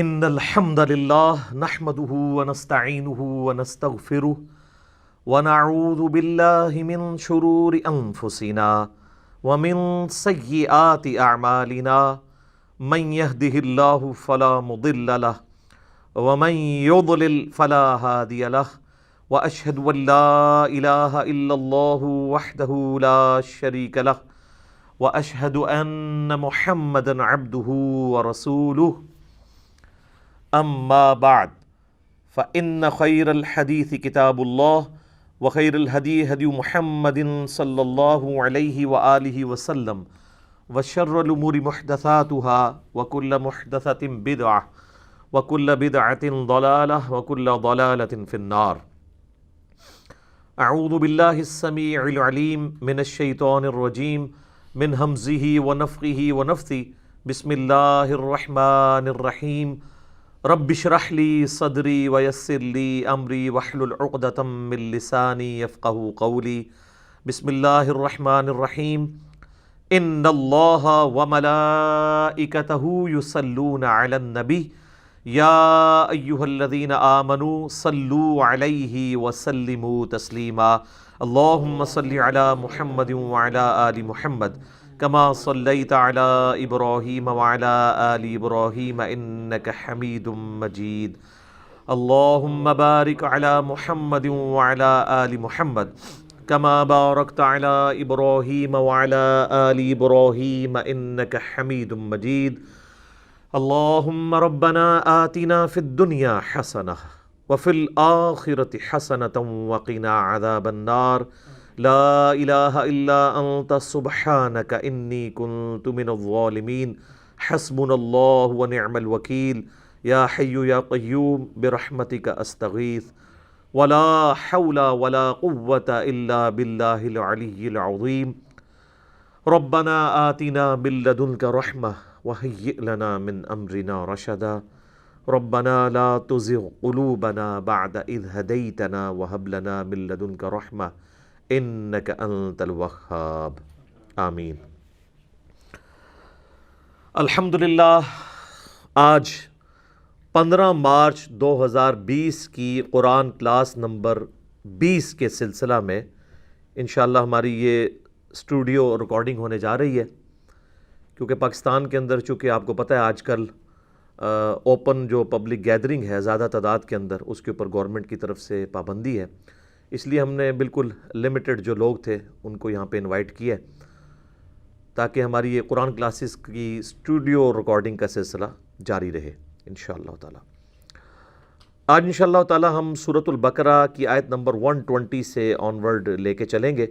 ان الحمد لله نحمده ونستعينه ونستغفره ونعوذ بالله من شرور انفسنا ومن سيئات اعمالنا من يهده الله فلا مضل له ومن يضلل فلا هادي له واشهد ان لا اله الا الله وحده لا شريك له واشهد ان محمدا عبده ورسوله اما بعد فان خير الحديث كتاب الله وخير الهدي هدي محمد صلى الله عليه واله وسلم وشر الامور محدثاتها وكل محدثة بدعة وكل بدعة ضلالة وكل ضلالة في النار. اعوذ بالله السميع العليم من الشيطان الرجيم من همزه ونفخه ونفثه. بسم الله الرحمن الرحيم. رب اشرح لي صدري ويسر لي امري واحلل عقدة من لساني يفقهوا قولي. بسم الله الرحمن الرحيم. ان الله وملائكته يصلون على النبي يا ايها الذين آمنوا صلوا عليه وسلموا تسليما. اللهم صل على محمد وعلى آل محمد كما صليت على إبراهيم وعلى آل إبراهيم إنك حميد مجيد. اللهم بارك على محمد وعلى آل محمد كما باركت على إبراهيم وعلى آل إبراهيم إنك حميد مجيد. اللهم ربنا آتنا في الدنيا حسنة وفي الآخرة حسنة وقنا عذاب النار. لا الہ الا انت سبحانک انی کنت من الظالمین. حسبنا اللہ ونعم الوکیل. یا حی یا قیوم برحمتک استغیث ولا حول ولا قوة الا باللہ العلی العظیم. ربنا آتنا من لدنک رحمة وہیئ لنا من امرنا رشدا. ربنا لا تزغ قلوبنا بعد اذ ہدیتنا وہب لنا من لدنک رحمة انک انت الوہاب. آمین. الحمدللہ آج 15 مارچ 2020 کی قرآن کلاس نمبر 20 کے سلسلہ میں انشاءاللہ ہماری یہ اسٹوڈیو ریکارڈنگ ہونے جا رہی ہے، کیونکہ پاکستان کے اندر چونکہ آپ کو پتہ ہے آج کل اوپن جو پبلک گیدرنگ ہے زیادہ تعداد کے اندر اس کے اوپر گورنمنٹ کی طرف سے پابندی ہے، اس لیے ہم نے بالکل لمیٹڈ جو لوگ تھے ان کو یہاں پہ انوائٹ کیا ہے تاکہ ہماری یہ قرآن کلاسز کی اسٹوڈیو ریکارڈنگ کا سلسلہ جاری رہے انشاءاللہ تعالی. آج انشاءاللہ تعالی ہم سورۃ البقرہ کی آیت نمبر 120 سے آنورڈ لے کے چلیں گے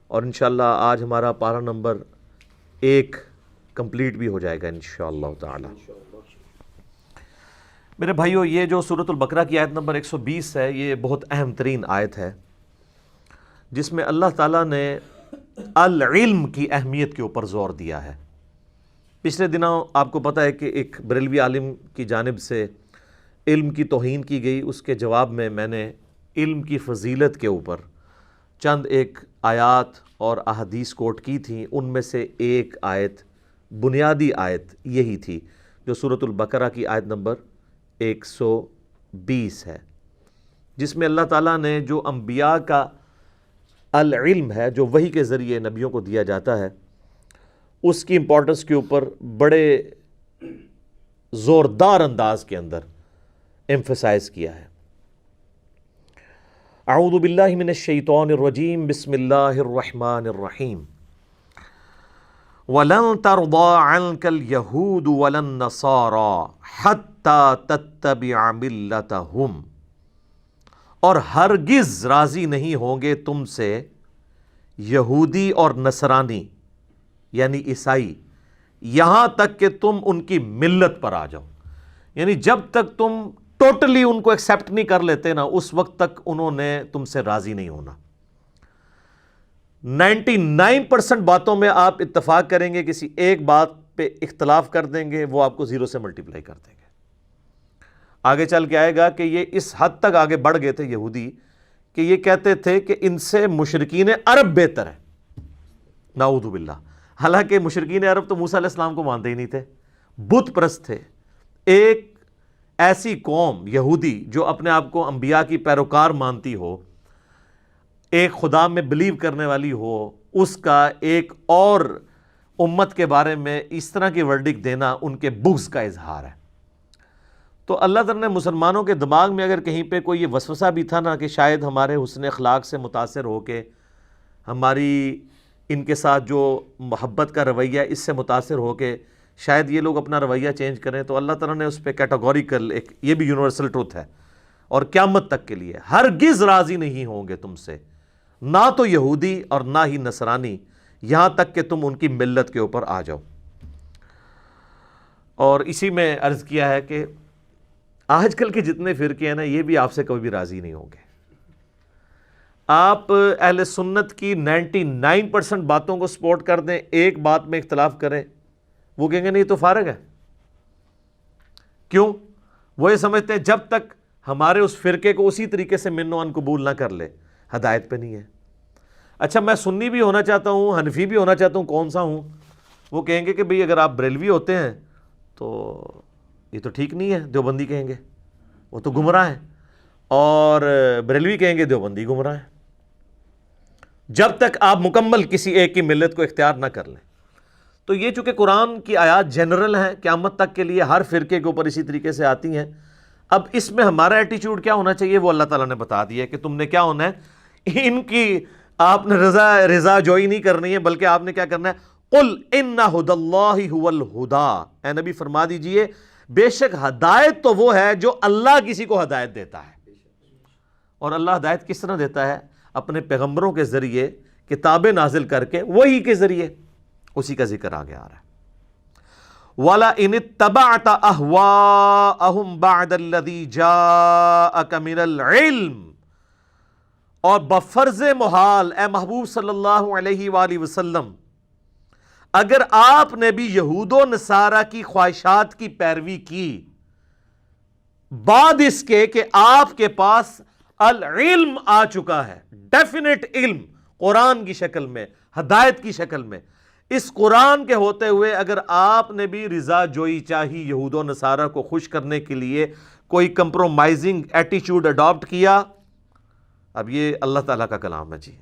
اور انشاءاللہ آج ہمارا پارہ نمبر 1 کمپلیٹ بھی ہو جائے گا انشاءاللہ تعالی. میرے بھائیو، یہ جو سورۃ البقرہ کی آیت نمبر 120 ہے یہ بہت اہم ترین آیت ہے جس میں اللہ تعالیٰ نے العلم کی اہمیت کے اوپر زور دیا ہے. پچھلے دنوں آپ کو پتہ ہے کہ ایک بریلوی عالم کی جانب سے علم کی توہین کی گئی، اس کے جواب میں میں نے علم کی فضیلت کے اوپر چند ایک آیات اور احادیث کوٹ کی تھیں. ان میں سے ایک آیت، بنیادی آیت یہی تھی جو سورۃ البقرہ کی آیت نمبر 120 ہے، جس میں اللہ تعالیٰ نے جو انبیاء کا العلم ہے جو وحی کے ذریعے نبیوں کو دیا جاتا ہے اس کی امپورٹنس کے اوپر بڑے زوردار انداز کے اندر ایمفسائز کیا ہے. اعوذ باللہ من الشیطان الرجیم. بسم اللہ الرحمن الرحیم. وَلَن تَرْضَىٰ عَنْكَ الْيَهُودُ وَلَا النَّصَارَىٰ حَتَّىٰ تَتَّبِعَ مِلَّتَهُمْ. اور ہرگز راضی نہیں ہوں گے تم سے یہودی اور نصرانی یعنی عیسائی یہاں تک کہ تم ان کی ملت پر آ جاؤ. یعنی جب تک تم ٹوٹلی ان کو ایکسیپٹ نہیں کر لیتے نا اس وقت تک انہوں نے تم سے راضی نہیں ہونا. 99% باتوں میں آپ اتفاق کریں گے، کسی ایک بات پہ اختلاف کر دیں گے، وہ آپ کو 0 سے ملٹیپلائی کر دیں گے. آگے چل کے آئے گا کہ یہ اس حد تک آگے بڑھ گئے تھے یہودی کہ یہ کہتے تھے کہ ان سے مشرکین عرب بہتر ہے. نعوذ باللہ. حالانکہ مشرکین عرب تو موسیٰ علیہ السلام کو مانتے ہی نہیں تھے، بت پرست تھے. ایک ایسی قوم یہودی جو اپنے آپ کو انبیاء کی پیروکار مانتی ہو، ایک خدا میں بلیو کرنے والی ہو، اس کا ایک اور امت کے بارے میں اس طرح کی ورڈکٹ دینا ان کے بغض کا اظہار ہے۔ تو اللہ تعالیٰ نے مسلمانوں کے دماغ میں اگر کہیں پہ کوئی یہ وسوسہ بھی تھا نا کہ شاید ہمارے حسن اخلاق سے متاثر ہو کے، ہماری ان کے ساتھ جو محبت کا رویہ اس سے متاثر ہو کے شاید یہ لوگ اپنا رویہ چینج کریں، تو اللہ تعالیٰ نے اس پہ کیٹاگوریکل ایک، یہ بھی یونیورسل ٹروتھ ہے اور قیامت تک کے لیے ہرگز راضی نہیں ہوں گے تم سے، نہ تو یہودی اور نہ ہی نصرانی، یہاں تک کہ تم ان کی ملت کے اوپر آ جاؤ۔ اور اسی میں عرض کیا ہے کہ آج کل کے جتنے فرقے ہیں نا، یہ بھی آپ سے کبھی بھی راضی نہیں ہوں گے۔ آپ اہل سنت کی 99% باتوں کو سپورٹ کر دیں، ایک بات میں اختلاف کریں، وہ کہیں گے نہیں تو فارغ ہے۔ کیوں؟ وہ یہ سمجھتے ہیں جب تک ہمارے اس فرقے کو اسی طریقے سے من و ان قبول نہ کر لے، ہدایت پہ نہیں ہے۔ اچھا میں سنی بھی ہونا چاہتا ہوں، حنفی بھی ہونا چاہتا ہوں، کون سا ہوں؟ وہ کہیں گے کہ بھئی اگر آپ بریلوی ہوتے ہیں تو یہ تو ٹھیک نہیں ہے، دیوبندی کہیں گے وہ تو گمراہ ہیں، اور بریلوی کہیں گے دیوبندی گمراہ ہیں، جب تک آپ مکمل کسی ایک کی ملت کو اختیار نہ کر لیں۔ تو یہ چونکہ قرآن کی آیات جنرل ہیں، قیامت تک کے لیے ہر فرقے کے اوپر اسی طریقے سے آتی ہیں۔ اب اس میں ہمارا ایٹیچیوڈ کیا ہونا چاہیے وہ اللہ تعالیٰ نے بتا دیا ہے کہ تم نے کیا ہونا ہے، ان کی آپ نے رضا جوئی نہیں کرنی ہے، بلکہ آپ نے کیا کرنا ہے، قل ان ھدی اللہ ھو الھدی، اے نبی فرما دیجئے بے شک ہدایت تو وہ ہے جو اللہ کسی کو ہدایت دیتا ہے۔ اور اللہ ہدایت کس طرح دیتا ہے؟ اپنے پیغمبروں کے ذریعے، کتابیں نازل کر کے، وہی کے ذریعے، اسی کا ذکر آگے آ رہا ہے۔ وَلَئِنِ اتَّبَعْتَ أَهْوَاءَهُمْ بَعْدَ الَّذِي جَاءَكَ مِنَ الْعِلْمِ، اور بفرض محال اے محبوب صلی اللہ علیہ وآلہ وسلم، اگر آپ نے بھی یہود و نصارہ کی خواہشات کی پیروی کی بعد اس کے کہ آپ کے پاس العلم آ چکا ہے، ڈیفینٹ علم قرآن کی شکل میں، ہدایت کی شکل میں، اس قرآن کے ہوتے ہوئے اگر آپ نے بھی رضا جوئی چاہی یہود و نصارہ کو خوش کرنے کے لیے، کوئی کمپرومائزنگ ایٹیچیوڈ اڈاپٹ کیا، اب یہ اللہ تعالیٰ کا کلام ہے جی،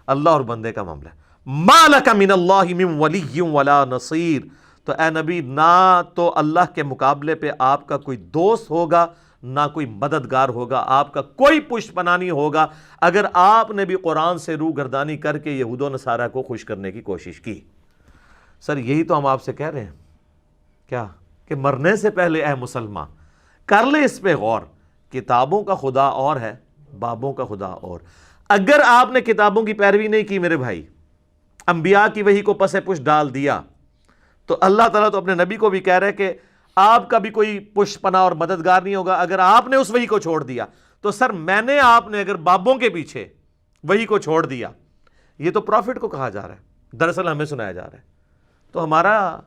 اللہ اور بندے کا معاملہ ہے۔ مَا لَكَ مِنَ اللَّهِ مِن وَلِيٍّ وَلَا نَصِيرٍ، تو اے نبی نہ تو اللہ کے مقابلے پہ آپ کا کوئی دوست ہوگا، نہ کوئی مددگار ہوگا، آپ کا کوئی پشت پناہ نہیں ہوگا اگر آپ نے بھی قرآن سے روح گردانی کر کے یہود و نصارہ کو خوش کرنے کی کوشش کی۔ سر یہی تو ہم آپ سے کہہ رہے ہیں، کیا کہ مرنے سے پہلے اے مسلمان کر لے اس پہ غور، کتابوں کا خدا اور ہے، بابوں کا خدا اور۔ اگر آپ نے کتابوں کی پیروی نہیں کی میرے بھائی، انبیاء کی وحی کو پس پش ڈال دیا، تو اللہ تعالیٰ تو اپنے نبی کو بھی کہہ رہے کہ آپ کا بھی کوئی پشت پناہ اور مددگار نہیں ہوگا اگر آپ نے اس وحی کو چھوڑ دیا۔ تو سر میں نے آپ نے اگر بابوں کے پیچھے وحی کو چھوڑ دیا، یہ تو پروفٹ کو کہا جا رہا ہے، دراصل ہمیں سنایا جا رہا ہے، تو ہمارا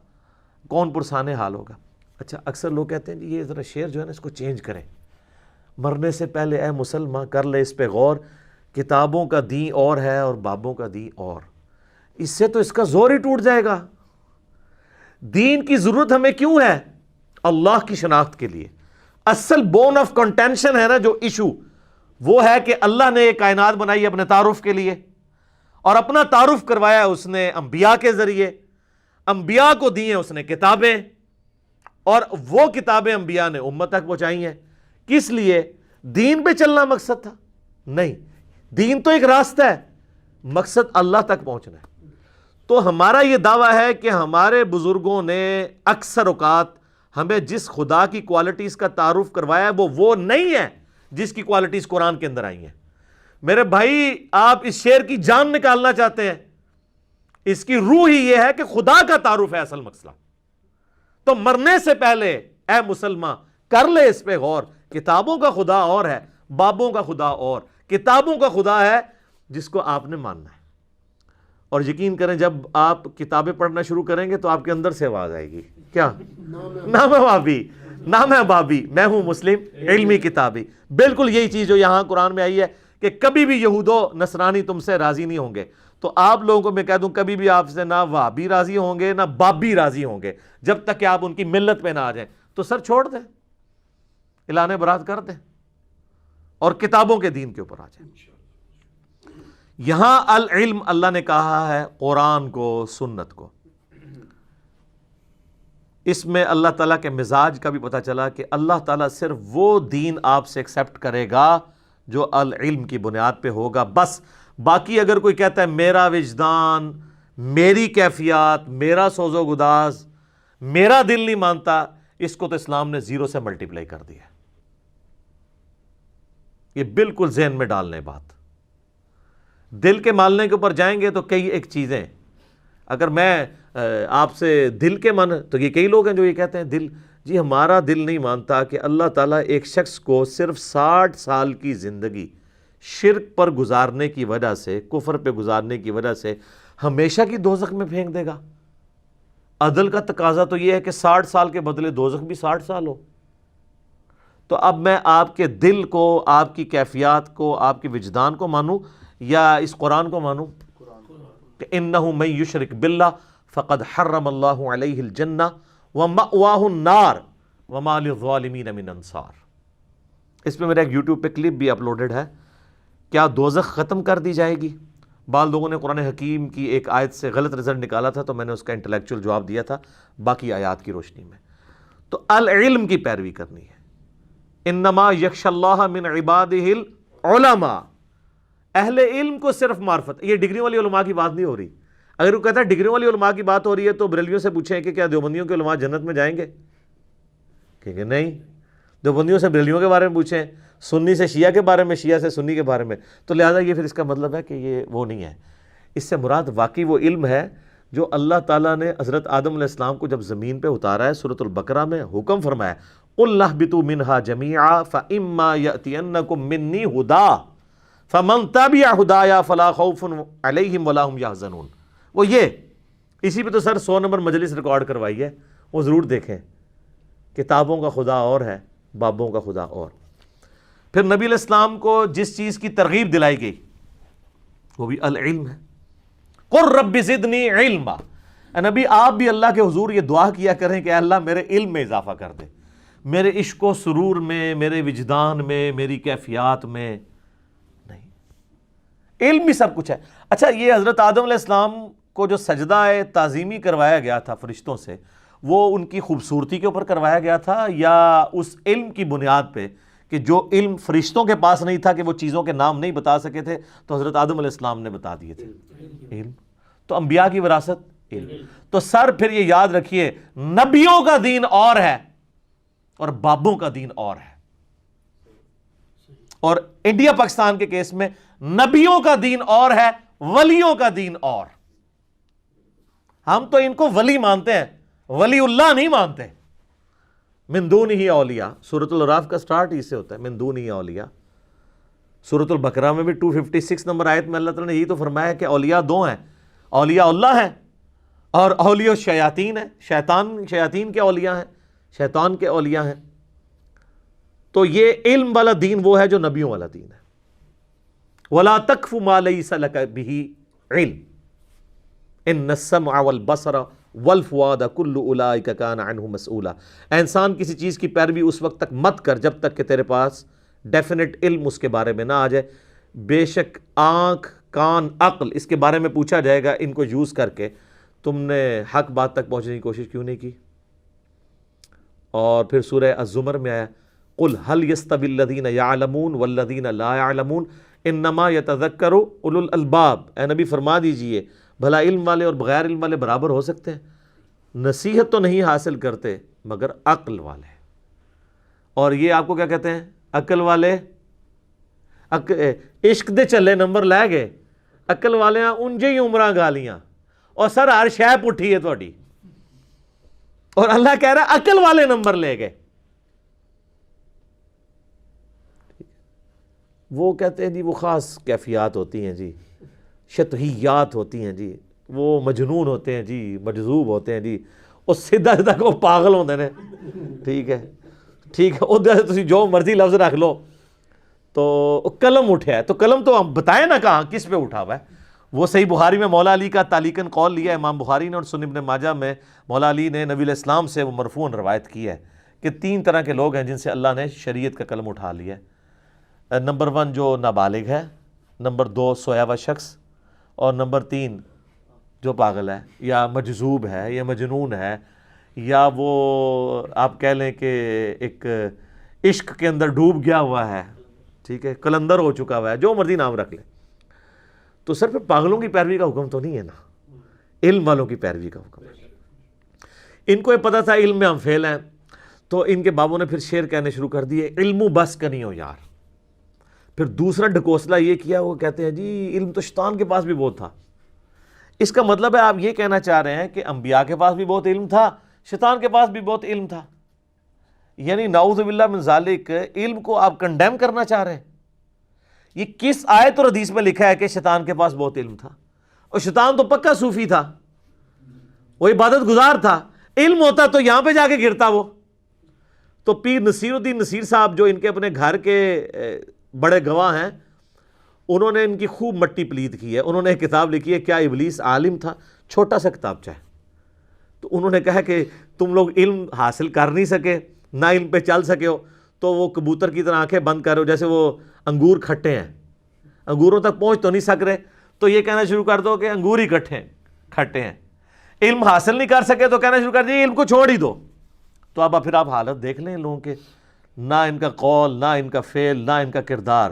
کون پرسان حال ہوگا۔ اچھا اکثر لوگ کہتے ہیں جی یہ ذرا شعر جو ہے نا اس کو چینج کریں، مرنے سے پہلے اے مسلمان کر لے اس پہ غور، کتابوں کا دین اور ہے اور بابوں کا دین اور۔ اس سے تو اس کا زور ہی ٹوٹ جائے گا۔ دین کی ضرورت ہمیں کیوں ہے؟ اللہ کی شناخت کے لیے۔ اصل بون آف کنٹینشن ہے نا جو ایشو، وہ ہے کہ اللہ نے یہ کائنات بنائی اپنے تعارف کے لیے، اور اپنا تعارف کروایا اس نے انبیاء کے ذریعے، انبیاء کو دی ہیں اس نے کتابیں، اور وہ کتابیں انبیاء نے امت تک پہنچائی ہیں۔ کس لیے؟ دین پہ چلنا مقصد تھا؟ نہیں، دین تو ایک راستہ ہے، مقصد اللہ تک پہنچنا ہے۔ تو ہمارا یہ دعویٰ ہے کہ ہمارے بزرگوں نے اکثر اوقات ہمیں جس خدا کی کوالٹیز کا تعارف کروایا ہے وہ نہیں ہے جس کی کوالٹیز قرآن کے اندر آئی ہیں۔ میرے بھائی آپ اس شعر کی جان نکالنا چاہتے ہیں، اس کی روح ہی یہ ہے کہ خدا کا تعارف ہے اصل مسئلہ۔ تو مرنے سے پہلے اے مسلمان کر لے اس پہ غور، کتابوں کا خدا اور ہے، بابوں کا خدا اور۔ کتابوں کا خدا ہے جس کو آپ نے ماننا ہے، اور یقین کریں جب آپ کتابیں پڑھنا شروع کریں گے تو آپ کے اندر سے آواز آئے گی، کیا نام ہے بابی، نام ہے بابی، میں ہوں مسلم علمی کتابی۔ بالکل یہی چیز جو یہاں قرآن میں آئی ہے کہ کبھی بھی یہود و نصرانی تم سے راضی نہیں ہوں گے۔ تو آپ لوگوں کو میں کہہ دوں کبھی بھی آپ سے نہ وہابی راضی ہوں گے نہ بابی راضی ہوں گے جب تک کہ آپ ان کی ملت پہ نہ آ جائیں۔ تو سر چھوڑ دیں، اعلان برات کر دیں اور کتابوں کے دین کے اوپر آ جائیں. یہاں العلم اللہ نے کہا ہے قرآن کو، سنت کو. اس میں اللہ تعالیٰ کے مزاج کا بھی پتہ چلا کہ اللہ تعالیٰ صرف وہ دین آپ سے ایکسیپٹ کرے گا جو العلم کی بنیاد پہ ہوگا بس. باقی اگر کوئی کہتا ہے میرا وجدان، میری کیفیات، میرا سوز و گداز، میرا دل نہیں مانتا، اس کو تو اسلام نے 0 سے ملٹیپلائی کر دیا. یہ بالکل ذہن میں ڈالنے بات. دل کے ماننے کے اوپر جائیں گے تو کئی ایک چیزیں، اگر میں آپ سے دل کے من، تو یہ کئی لوگ ہیں جو یہ کہتے ہیں دل، جی ہمارا دل نہیں مانتا کہ اللہ تعالیٰ ایک شخص کو صرف 60 سال کی زندگی شرک پر گزارنے کی وجہ سے، کفر پہ گزارنے کی وجہ سے ہمیشہ کی دوزخ میں پھینک دے گا. عدل کا تقاضا تو یہ ہے کہ 60 سال کے بدلے دوزخ بھی 60 سال ہو. تو اب میں آپ کے دل کو، آپ کی کیفیات کو، آپ کے وجدان کو مانوں یا اس قرآن کو مانوں؟ کہ انہ من یشرک باللہ فقد حرم اللہ علیہ الجنہ ومأواہ النار وما للظالمین من انصار. اس پہ میرا ایک یوٹیوب پہ کلپ بھی اپلوڈڈ ہے. کیا دوزخ ختم کر دی جائے گی؟ بعض لوگوں نے قرآن حکیم کی ایک آیت سے غلط رزلٹ نکالا تھا، تو میں نے اس کا انٹلیکچوئل جواب دیا تھا باقی آیات کی روشنی میں. تو العلم کی پیروی کرنی ہے. انما یخشی اللہ من عبادہ العلماء. اہل علم کو صرف معرفت. یہ ڈگری والی علماء کی بات نہیں ہو رہی. اگر وہ کہتا ہے ڈگری والی علماء کی بات ہو رہی ہے تو بریلویوں سے پوچھیں کہ کیا دیوبندیوں کے علماء جنت میں جائیں گے؟ کہ نہیں. دیوبندیوں سے بریلویوں کے بارے میں پوچھیں، سنی سے شیعہ کے بارے میں، شیعہ سے سنی کے بارے میں. تو لہذا یہ پھر اس کا مطلب ہے کہ یہ وہ نہیں ہے. اس سے مراد واقعی وہ علم ہے جو اللہ تعالیٰ نے حضرت آدم علیہ السلام کو جب زمین پہ اتارا ہے، سورۃ البقرہ میں حکم فرمایا قُلْ اهْبِطُوا مِنْهَا جَمِيعًا فَإِمَّا يَأْتِيَنَّكُم مِّنِّي هُدًى فَمَن تَبِعَ هُدَايَ فَلَا خَوْفٌ عَلَيْهِمْ وَلَا هُمْ يَحْزَنُونَ. وہ یہ اسی پہ تو سر 100 نمبر مجلس ریکارڈ کروائی ہے، وہ ضرور دیکھیں. کتابوں کا خدا اور ہے، بابوں کا خدا اور. پھر نبی علیہ السلام کو جس چیز کی ترغیب دلائی گئی وہ بھی العلم ہے. قُل رَبِّ زِدْنِي عِلْمًا. نبی آپ بھی اللہ کے حضور یہ دعا کیا کریں کہ اللہ میرے علم میں اضافہ کر دے، میرے عشق و سرور میں، میرے وجدان میں، میری کیفیات میں. نہیں، علم بھی سب کچھ ہے. اچھا، یہ حضرت آدم علیہ السلام کو جو سجدہ تعظیمی کروایا گیا تھا فرشتوں سے، وہ ان کی خوبصورتی کے اوپر کروایا گیا تھا یا اس علم کی بنیاد پہ کہ جو علم فرشتوں کے پاس نہیں تھا کہ وہ چیزوں کے نام نہیں بتا سکے تھے تو حضرت آدم علیہ السلام نے بتا دیے تھے؟ علم. تو انبیاء کی وراثت علم. تو سر پھر یہ یاد رکھیے، نبیوں کا دین اور ہے اور بابوں کا دین اور ہے. اور انڈیا پاکستان کے کیس میں نبیوں کا دین اور ہے، ولیوں کا دین اور. ہم تو ان کو ولی مانتے ہیں، ولی اللہ نہیں مانتے. من دونہ اولیاء، سورۃ الاعراف کا سٹارٹ اس سے ہوتا ہے، من دونہ اولیاء. سورۃ البقرہ میں بھی 256 نمبر آیت میں اللہ تعالیٰ نے یہی تو فرمایا کہ اولیاء دو ہیں، اولیاء اللہ ہیں اور اولیاء شیاطین ہیں. شیاطین کے اولیاء ہیں، شیطان کے اولیاء ہیں. تو یہ علم والا دین وہ ہے جو نبیوں والا دین ہے. وَلَا تَقْفُ مَا لَيْسَ لَكَ بِهِ عِلْمٌ إِنَّ السَّمْعَ وَالْبَصَرَ وَالْفُؤَادَ كُلُّ أُولَٰئِكَ كَانَ عَنْهُ مَسْئُولًا. اے انسان کسی چیز کی پیروی اس وقت تک مت کر جب تک کہ تیرے پاس ڈیفینٹ علم اس کے بارے میں نہ آ جائے. بے شک آنکھ، کان، عقل، اس کے بارے میں پوچھا جائے گا. ان کو یوز کر کے تم نے حق بات تک پہنچنے کی کوشش کیوں نہیں کی؟ اور پھر سورہ الزمر میں آیا قُلْ هَلْ يَسْتَوِي الَّذِينَ يَعْلَمُونَ وَالَّذِينَ لَا يَعْلَمُونَ إِنَّمَا يَتَذَكَّرُ أُولُو الْأَلْبَابِ. اے نبی فرما دیجئے بھلا علم والے اور بغیر علم والے برابر ہو سکتے ہیں؟ نصیحت تو نہیں حاصل کرتے مگر عقل والے. اور یہ آپ کو کیا کہتے ہیں؟ عقل والے. عشق دے چلے نمبر لے گئے، عقل والے انجے ہی عمرہ گالیاں اور سر ہر شے پٹھی ہے تھوڑی. اور اللہ کہہ رہا ہے عقل والے نمبر لے گئے. وہ کہتے ہیں جی وہ خاص کیفیات ہوتی ہیں جی، شطحیات ہوتی ہیں جی، وہ مجنون ہوتے ہیں جی، مجذوب ہوتے ہیں جی، وہ سیدھا سیدھا کو پاگل ہوتے ہیں. ٹھیک ہے ٹھیک ہے، ادھر تسی جو مرضی لفظ رکھ لو. تو قلم اٹھا ہے تو قلم تو ہم بتائیں نا کہاں کس پہ اٹھا ہوا ہے. وہ صحیح بخاری میں مولا علی کا تعلیقاً قول لیا امام بخاری نے، اور سنن ابن ماجہ میں مولا علی نے نبی علیہ السلام سے وہ مرفوعاً روایت کی ہے کہ 3 طرح کے لوگ ہیں جن سے اللہ نے شریعت کا قلم اٹھا لیا ہے۔ نمبر 1 جو نابالغ ہے، نمبر 2 سویا ہوا شخص، اور نمبر 3 جو پاگل ہے یا مجذوب ہے یا مجنون ہے، یا وہ آپ کہہ لیں کہ ایک عشق کے اندر ڈوب گیا ہوا ہے، ٹھیک ہے، قلندر ہو چکا ہوا ہے، جو مرضی نام رکھ لے۔ تو صرف پاگلوں کی پیروی کا حکم تو نہیں ہے نا، علم والوں کی پیروی کا حکم ہے۔ ان کو یہ پتہ تھا علم میں ہم فیل ہیں، تو ان کے بابوں نے پھر شعر کہنے شروع کر دیے، علم بس کا نہیں ہو یار۔ پھر دوسرا ڈھکوسلا یہ کیا، وہ کہتے ہیں جی علم تو شیطان کے پاس بھی بہت تھا۔ اس کا مطلب ہے آپ یہ کہنا چاہ رہے ہیں کہ انبیاء کے پاس بھی بہت علم تھا، شیطان کے پاس بھی بہت علم تھا، یعنی نعوذ باللہ من ذالک علم کو آپ کنڈیم کرنا چاہ رہے ہیں۔ یہ کس آیت اور حدیث میں لکھا ہے کہ شیطان کے پاس بہت علم تھا؟ اور شیطان تو پکا صوفی تھا، وہ عبادت گزار تھا، علم ہوتا تو یہاں پہ جا کے گرتا وہ۔ تو پیر نصیر الدین نصیر صاحب جو ان کے اپنے گھر کے بڑے گواہ ہیں، انہوں نے ان کی خوب مٹی پلید کی ہے۔ انہوں نے ایک کتاب لکھی ہے کیا ابلیس عالم تھا، چھوٹا سا کتابچہ ہے۔ تو انہوں نے کہا کہ تم لوگ علم حاصل کر نہیں سکے، نہ علم پہ چل سکے ہو، تو وہ کبوتر کی طرح آنکھیں بند کر رہے ہو، جیسے وہ انگور کھٹے ہیں، انگوروں تک پہنچ تو نہیں سک رہے، تو یہ کہنا شروع کر دو کہ انگور ہی کھٹے ہیں۔ علم حاصل نہیں کر سکے تو کہنا شروع کر دیا علم کو چھوڑ ہی دو۔ تو اب پھر آپ حالت دیکھ لیں ان لوگوں کے، نہ ان کا قول، نہ ان کا فعل، نہ ان کا کردار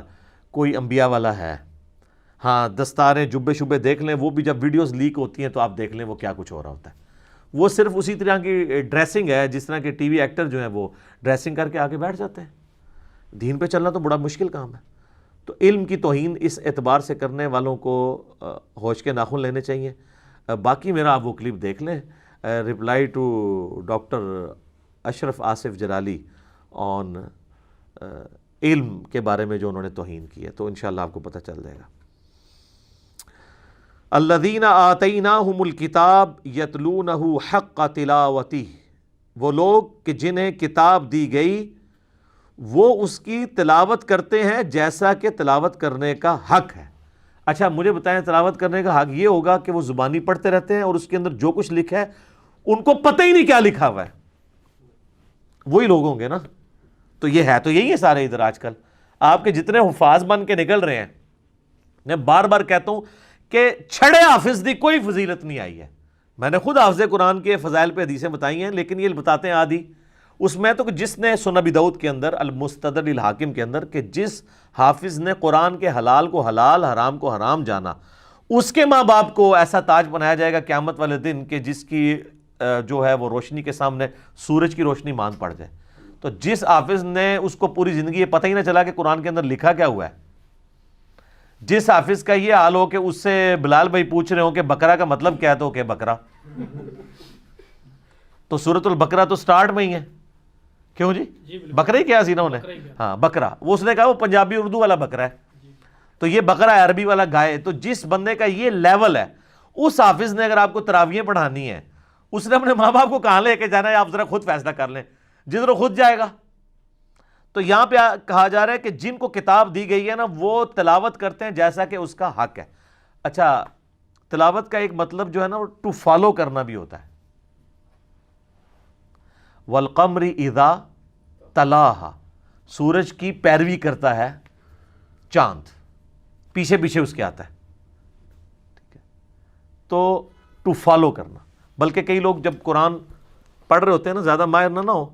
کوئی انبیاء والا ہے۔ ہاں دستاریں جبے شبے دیکھ لیں، وہ بھی جب ویڈیوز لیک ہوتی ہیں تو آپ دیکھ لیں وہ کیا کچھ ہو رہا ہوتا ہے۔ وہ صرف اسی طرح کی ڈریسنگ ہے جس طرح کے ٹی وی ایکٹر جو ہیں وہ ڈریسنگ کر کے آگے بیٹھ جاتے ہیں۔ دین پہ چلنا تو بڑا مشکل کام ہے۔ تو علم کی توہین اس اعتبار سے کرنے والوں کو ہوش کے ناخن لینے چاہیے۔ باقی میرا آپ وہ کلپ دیکھ لیں، رپلائی ٹو ڈاکٹر اشرف آصف جلالی آن علم کے بارے میں جو انہوں نے توہین کی ہے، تو انشاءاللہ آپ کو پتہ چل جائے گا۔ الذین آتیناہم الکتاب یتلونہ حق تلاوتہ، وہ لوگ کہ جنہیں کتاب دی گئی وہ اس کی تلاوت کرتے ہیں جیسا کہ تلاوت کرنے کا حق ہے۔ اچھا مجھے بتائیں تلاوت کرنے کا حق یہ ہوگا کہ وہ زبانی پڑھتے رہتے ہیں اور اس کے اندر جو کچھ لکھا ہے ان کو پتہ ہی نہیں کیا لکھا ہوا ہے؟ وہی لوگ ہوں گے نا۔ تو یہ ہے تو یہی ہے سارے ادھر آج کل آپ کے جتنے حفاظ بن کے نکل رہے ہیں۔ میں بار بار کہتا ہوں کہ چھڑے حافظ دی کوئی فضیلت نہیں آئی ہے۔ میں نے خود حافظ قرآن کے فضائل پہ حدیثیں بتائی ہیں، لیکن یہ بتاتے ہیں آدھی اس میں تو جس نے سنن ابی داؤد کے اندر المستدرک للحاکم کے اندر کہ جس حافظ نے قرآن کے حلال کو حلال حرام کو حرام جانا، اس کے ماں باپ کو ایسا تاج بنایا جائے گا قیامت والے دن کہ جس کی جو ہے وہ روشنی کے سامنے سورج کی روشنی مان پڑ جائے۔ تو جس حافظ نے اس کو پوری زندگی یہ پتہ ہی نہ چلا کہ قرآن کے اندر لکھا کیا ہوا ہے، جس حافظ کا یہ حال ہو کہ اس سے بلال بھائی پوچھ رہے ہوں کہ بقرہ کا مطلب کیا ہے تو کہ بقرہ، تو سورۃ البقرہ تو سٹارٹ میں ہی ہے، کیوں جی بقرہ ہی کیا سی نا انہیں، ہاں بقرہ، وہ اس نے کہا وہ پنجابی اردو والا بقرہ ہے، تو یہ بقرہ ہے عربی والا گائے۔ تو جس بندے کا یہ لیول ہے، اس حافظ نے اگر آپ کو تراویحیں پڑھانی ہے، اس نے اپنے ماں باپ کو کہاں لے کے جانا ہے، آپ ذرا خود فیصلہ کر لیں، جدھر خود جائے گا۔ تو یہاں پہ کہا جا رہا ہے کہ جن کو کتاب دی گئی ہے نا وہ تلاوت کرتے ہیں جیسا کہ اس کا حق ہے۔ اچھا تلاوت کا ایک مطلب جو ہے نا وہ ٹو فالو کرنا بھی ہوتا ہے۔ والقمر اذا تلاہا، سورج کی پیروی کرتا ہے چاند، پیچھے پیچھے اس کے آتا ہے، ٹھیک ہے، تو ٹو فالو کرنا۔ بلکہ کئی لوگ جب قرآن پڑھ رہے ہوتے ہیں نا، زیادہ ماہر نہ ہو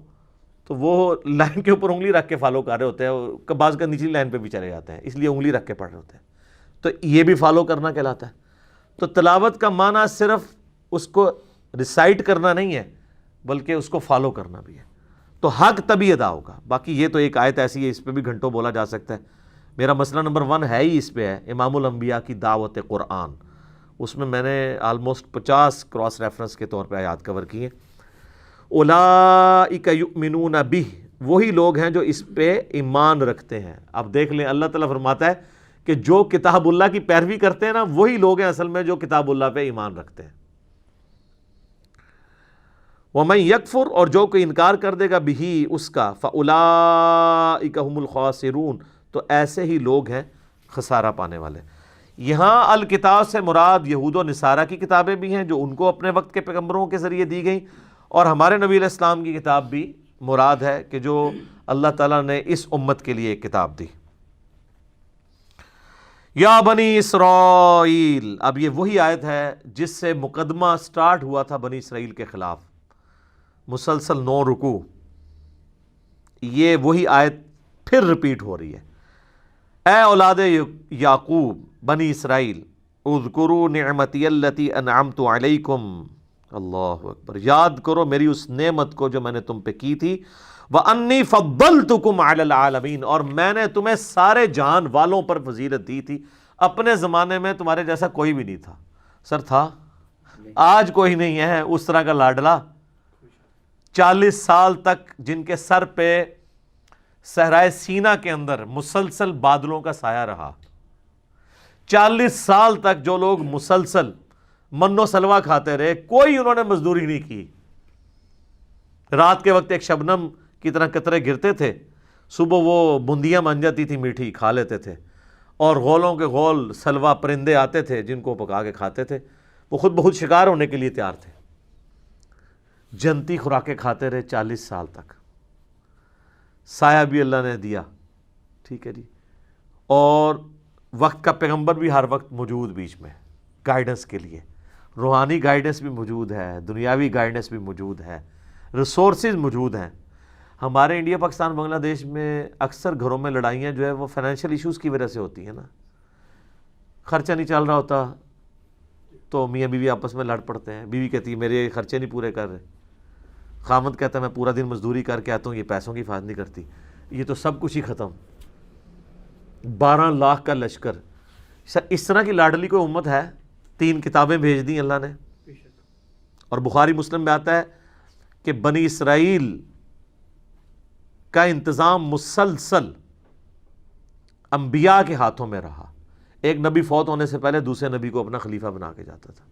تو وہ لائن کے اوپر انگلی رکھ کے فالو کر رہے ہوتے ہیں، بعض کا نچلی لائن پہ بھی چلے جاتے ہیں، اس لیے انگلی رکھ کے پڑھ رہے ہوتے ہیں، تو یہ بھی فالو کرنا کہلاتا ہے۔ تو تلاوت کا معنی صرف اس کو ریسائٹ کرنا نہیں ہے بلکہ اس کو فالو کرنا بھی ہے، تو حق تبھی ادا ہوگا۔ باقی یہ تو ایک آیت ایسی ہے اس پہ بھی گھنٹوں بولا جا سکتا ہے۔ میرا مسئلہ نمبر 1 ہے ہی اس پہ ہے، امام الانبیاء کی دعوت قرآن، اس میں نے آلموسٹ 50 کراس ریفرنس کے طور پہ آیات کور کی ہیں۔ اولئک یؤمنون بہ، وہی لوگ ہیں جو اس پہ ایمان رکھتے ہیں۔ اب دیکھ لیں اللہ تعالیٰ فرماتا ہے کہ جو کتاب اللہ کی پیروی کرتے ہیں نا وہی لوگ ہیں اصل میں جو کتاب اللہ پہ ایمان رکھتے ہیں۔ وَمَن یکفر، اور جو کوئی انکار کر دے گا بہ اس کا، فَأُولَئِکَ هُمُ الْخَاسِرُونَ، تو ایسے ہی لوگ ہیں خسارہ پانے والے۔ یہاں الکتاب سے مراد یہود و نصارہ کی کتابیں بھی ہیں جو ان کو اپنے وقت کے پیغمبروں کے ذریعے دی گئیں، اور ہمارے نبی علیہ السلام کی کتاب بھی مراد ہے کہ جو اللہ تعالیٰ نے اس امت کے لیے ایک کتاب دی. یا بنی اسرائیل، اب یہ وہی آیت ہے جس سے مقدمہ سٹارٹ ہوا تھا بنی اسرائیل کے خلاف، مسلسل 9 رکوع. یہ وہی آیت پھر ریپیٹ ہو رہی ہے. اے اولاد یعقوب بنی اسرائیل، اذکروا نعمتی التی انعمت علیکم، اللہ اکبر، یاد کرو میری اس نعمت کو جو میں نے تم پہ کی تھی. وَأَنِّي فَضَّلْتُكُمْ عَلَى الْعَالَمِينَ، اور میں نے تمہیں سارے جہان والوں پر فضیلت دی تھی. اپنے زمانے میں تمہارے جیسا کوئی بھی نہیں تھا. سر تھا؟ آج کوئی نہیں ہے اس طرح کا لاڈلا. 40 سال تک جن کے سر پہ صحرائے سینا کے اندر مسلسل بادلوں کا سایہ رہا، 40 سال تک جو لوگ مسلسل من و سلوہ کھاتے رہے، کوئی انہوں نے مزدوری نہیں کی. رات کے وقت ایک شبنم کی طرح قطرے گرتے تھے، صبح وہ بندیاں بن جاتی تھی، میٹھی کھا لیتے تھے، اور غولوں کے غول سلوہ پرندے آتے تھے جن کو پکا کے کھاتے تھے. وہ خود بہت شکار ہونے کے لیے تیار تھے. جنتی خوراکیں کھاتے رہے 40 سال تک. سایہ بھی اللہ نے دیا، ٹھیک ہے جی، اور وقت کا پیغمبر بھی ہر وقت موجود بیچ میں گائیڈنس کے لیے. روحانی گائیڈنس بھی موجود ہے، دنیاوی گائیڈنس بھی موجود ہے، ریسورسز موجود ہیں. ہمارے انڈیا پاکستان بنگلہ دیش میں اکثر گھروں میں لڑائیاں جو ہے وہ فائنینشیل ایشوز کی وجہ سے ہوتی ہیں نا. خرچہ نہیں چل رہا ہوتا تو میاں بیوی آپس میں لڑ پڑتے ہیں. بیوی کہتی ہے میرے خرچے نہیں پورے کر رہے، خامد کہتا ہے میں پورا دن مزدوری کر کے آتا ہوں، یہ پیسوں کی حفاظت نہیں کرتی. یہ تو سب کچھ ہی ختم. 12 لاکھ کا لشکر. اس طرح کی لاڈلی کوئی امت ہے؟ 3 کتابیں بھیج دیں اللہ نے. اور بخاری مسلم میں آتا ہے کہ بنی اسرائیل کا انتظام مسلسل انبیاء کے ہاتھوں میں رہا. ایک نبی فوت ہونے سے پہلے دوسرے نبی کو اپنا خلیفہ بنا کے جاتا تھا.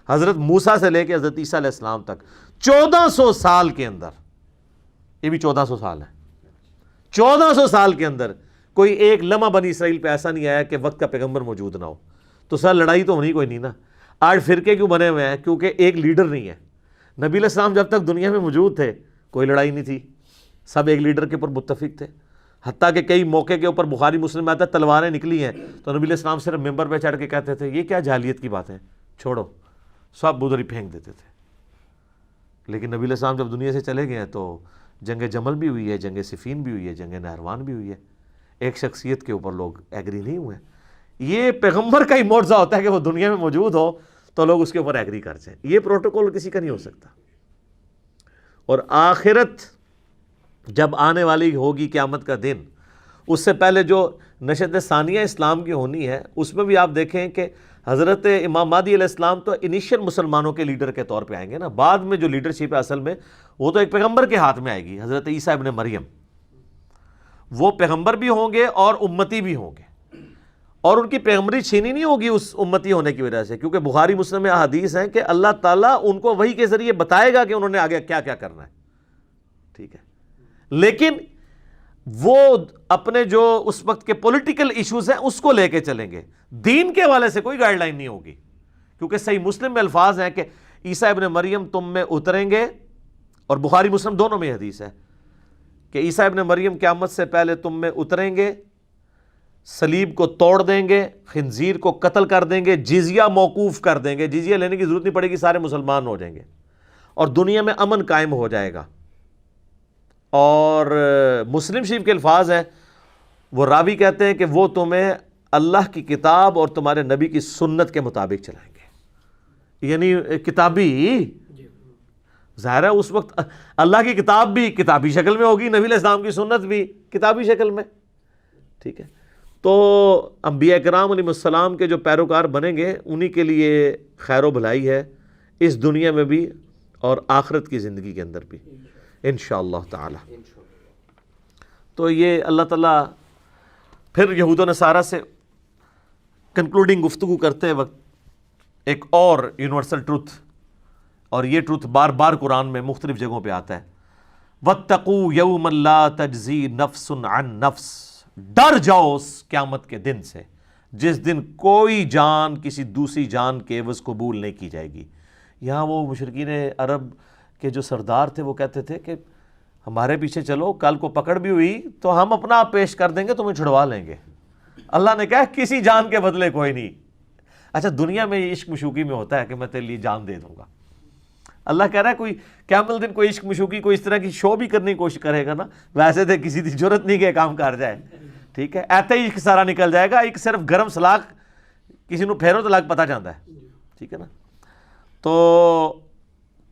حضرت موسیٰ سے لے کے حضرت عیسیٰ علیہ السلام تک 1400 سال کے اندر، یہ بھی 1400 سال ہے، 1400 سال کے اندر کوئی ایک لمحہ بنی اسرائیل پہ ایسا نہیں آیا کہ وقت کا پیغمبر موجود نہ ہو. تو سر لڑائی تو ہونی کوئی نہیں نا. آج فرقے کیوں بنے ہوئے ہیں؟ کیونکہ ایک لیڈر نہیں ہے. نبی علیہ السلام جب تک دنیا میں موجود تھے کوئی لڑائی نہیں تھی، سب ایک لیڈر کے اوپر متفق تھے. حتیٰ کہ کئی موقع کے اوپر بخاری مسلم میں آتا ہے تلواریں نکلی ہیں تو نبی علیہ السلام صرف ممبر پہ چڑھ کے کہتے تھے یہ کیا جاہلیت کی بات ہے، چھوڑو، سب بدری پھینک دیتے تھے. لیکن نبی علیہ السلام جب دنیا سے چلے گئے ہیں تو جنگ جمل بھی ہوئی ہے، جنگ صفین بھی ہوئی ہے، جنگ نہروان بھی ہوئی ہے. ایک شخصیت کے اوپر لوگ ایگری نہیں ہوئے. یہ پیغمبر کا ہی معجزہ ہوتا ہے کہ وہ دنیا میں موجود ہو تو لوگ اس کے اوپر ایگری کر جائیں. یہ پروٹوکول کسی کا نہیں ہو سکتا. اور آخرت جب آنے والی ہوگی قیامت کا دن، اس سے پہلے جو نشست ثانیہ اسلام کی ہونی ہے اس میں بھی آپ دیکھیں کہ حضرت امام مہدی علیہ السلام تو انیشیل مسلمانوں کے لیڈر کے طور پہ آئیں گے نا. بعد میں جو لیڈرشپ ہے اصل میں وہ تو ایک پیغمبر کے ہاتھ میں آئے گی، حضرت عیسیٰ ابن مریم. وہ پیغمبر بھی ہوں گے اور امتی بھی ہوں گے، اور ان کی پیغمبری چھینی نہیں ہوگی اس امتی ہونے کی وجہ سے، کیونکہ بخاری مسلم میں احادیث ہیں کہ اللہ تعالیٰ ان کو وحی کے ذریعے بتائے گا کہ انہوں نے آگے کیا کیا کرنا ہے. ٹھیک ہے، لیکن وہ اپنے جو اس وقت کے پولیٹیکل ایشوز ہیں اس کو لے کے چلیں گے. دین کے حوالے سے کوئی گائیڈ لائن نہیں ہوگی، کیونکہ صحیح مسلم میں الفاظ ہیں کہ عیسیٰ ابن مریم تم میں اتریں گے، اور بخاری مسلم دونوں میں حدیث ہے کہ عیسیٰ ابن مریم قیامت سے پہلے تم میں اتریں گے، صلیب کو توڑ دیں گے، خنزیر کو قتل کر دیں گے، جزیہ موقوف کر دیں گے، جزیہ لینے کی ضرورت نہیں پڑے گی، سارے مسلمان ہو جائیں گے اور دنیا میں امن قائم ہو جائے گا. اور مسلم شریف کے الفاظ ہیں، وہ راوی کہتے ہیں کہ وہ تمہیں اللہ کی کتاب اور تمہارے نبی کی سنت کے مطابق چلائیں گے. یعنی کتابی، ظاہر ہے اس وقت اللہ کی کتاب بھی کتابی شکل میں ہوگی، نبی علیہ السلام کی سنت بھی کتابی شکل میں. ٹھیک ہے، تو انبیاء کرام علیہ السلام کے جو پیروکار بنیں گے انہی کے لیے خیر و بھلائی ہے اس دنیا میں بھی اور آخرت کی زندگی کے اندر بھی انشاءاللہ تعالی. تو یہ اللہ تعالیٰ پھر یہود و نصارہ سے کنکلوڈنگ گفتگو کرتے وقت ایک اور یونیورسل ٹروتھ، اور یہ ٹروتھ بار بار قرآن میں مختلف جگہوں پہ آتا ہے، وَاتَّقُوا يَوْمًا لَا تَجْزِي نَفْسٌ عَن نَفْسٍ، ڈر جاؤ اس قیامت کے دن سے جس دن کوئی جان کسی دوسری جان کے عوض قبول نہیں کی جائے گی. یہاں وہ مشرکین عرب کے جو سردار تھے وہ کہتے تھے کہ ہمارے پیچھے چلو، کل کو پکڑ بھی ہوئی تو ہم اپنا آپ پیش کر دیں گے، تمہیں چھڑوا لیں گے۔ اللہ نے کہا کسی جان کے بدلے کوئی نہیں۔ اچھا دنیا میں یہ عشق مشوقی میں ہوتا ہے کہ میں تیرے لیے جان دے دوں گا، اللہ کہہ رہا ہے کوئی قیامت دن کوئی عشق مشوقی کوئی اس طرح کی شو بھی کرنے کی کوشش کرے گا نا، ویسے تو کسی کی ضرورت نہیں کہ کام کر جائے، ٹھیک ہے، ایسے ہی عشق سارا نکل جائے گا، ایک صرف گرم سلاخ کسی نو پھیرو تو لگ پتہ جاتا ہے، ٹھیک ہے نا۔ تو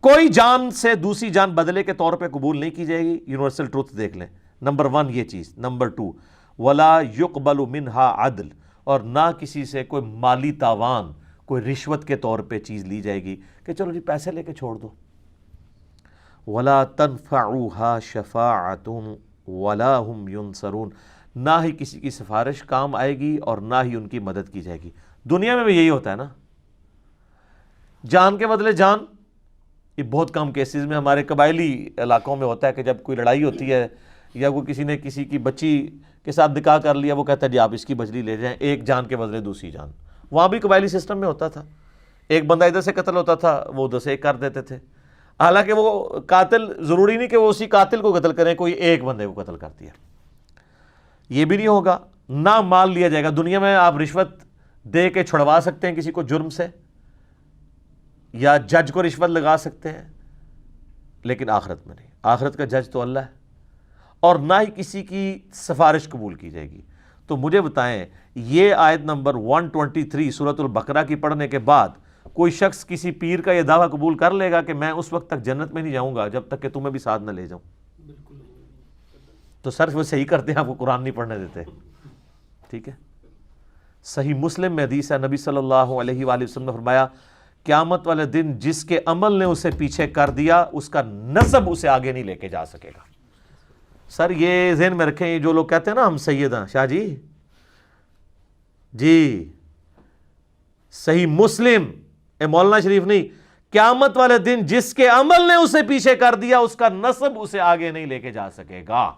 کوئی جان سے دوسری جان بدلے کے طور پہ قبول نہیں کی جائے گی، یونیورسل ٹروتھ دیکھ لیں، نمبر 1 یہ چیز۔ نمبر 2 ولا یقبل منہا عدل، اور نہ کسی سے کوئی مالی تاوان، کوئی رشوت کے طور پہ چیز لی جائے گی کہ چلو جی پیسے لے کے چھوڑ دو۔ ولا تنفعها شفاعۃ ولا هم ينصرون، نہ ہی کسی کی سفارش کام آئے گی اور نہ ہی ان کی مدد کی جائے گی۔ دنیا میں بھی یہی ہوتا ہے نا، جان کے بدلے جان۔ یہ بہت کم کیسز میں ہمارے قبائلی علاقوں میں ہوتا ہے کہ جب کوئی لڑائی ہوتی ہے یا کوئی کسی نے کسی کی بچی کے ساتھ نکاح کر لیا، وہ کہتا ہے جی آپ اس کی بچڑی لے جائیں، ایک جان کے بدلے دوسری جان۔ وہاں بھی قبائلی سسٹم میں ہوتا تھا، ایک بندہ ادھر سے قتل ہوتا تھا، وہ ادھر سے ایک کر دیتے تھے، حالانکہ وہ قاتل ضروری نہیں کہ وہ اسی قاتل کو قتل کریں، کوئی ایک بندے کو قتل کر دیا۔ یہ بھی نہیں ہوگا، نہ مال لیا جائے گا۔ دنیا میں آپ رشوت دے کے چھڑوا سکتے ہیں کسی کو جرم سے، یا جج کو رشوت لگا سکتے ہیں، لیکن آخرت میں نہیں، آخرت کا جج تو اللہ ہے، اور نہ ہی کسی کی سفارش قبول کی جائے گی۔ تو مجھے بتائیں، یہ آیت نمبر 123 سورۃ البقرہ کی پڑھنے کے بعد کوئی شخص کسی پیر کا یہ دعویٰ قبول کر لے گا کہ میں اس وقت تک جنت میں نہیں جاؤں گا جب تک کہ تمہیں بھی ساتھ نہ لے جاؤں؟ تو سر وہ صحیح کرتے ہیں، آپ کو قرآن نہیں پڑھنے دیتے، ٹھیک ہے۔ صحیح مسلم میں حدیث ہے، نبی صلی اللہ علیہ وآلہ وسلم نے فرمایا قیامت والے دن جس کے عمل نے اسے پیچھے کر دیا اس کا نسب اسے آگے نہیں لے کے جا سکے گا۔ سر یہ ذہن میں رکھیں، یہ جو لوگ کہتے ہیں نا ہم سید ہیں، شاہ جی صحیح مسلم، اے مولانا شریف نہیں، قیامت والے دن جس کے عمل نے اسے پیچھے کر دیا اس کا نسب اسے آگے نہیں لے کے جا سکے گا۔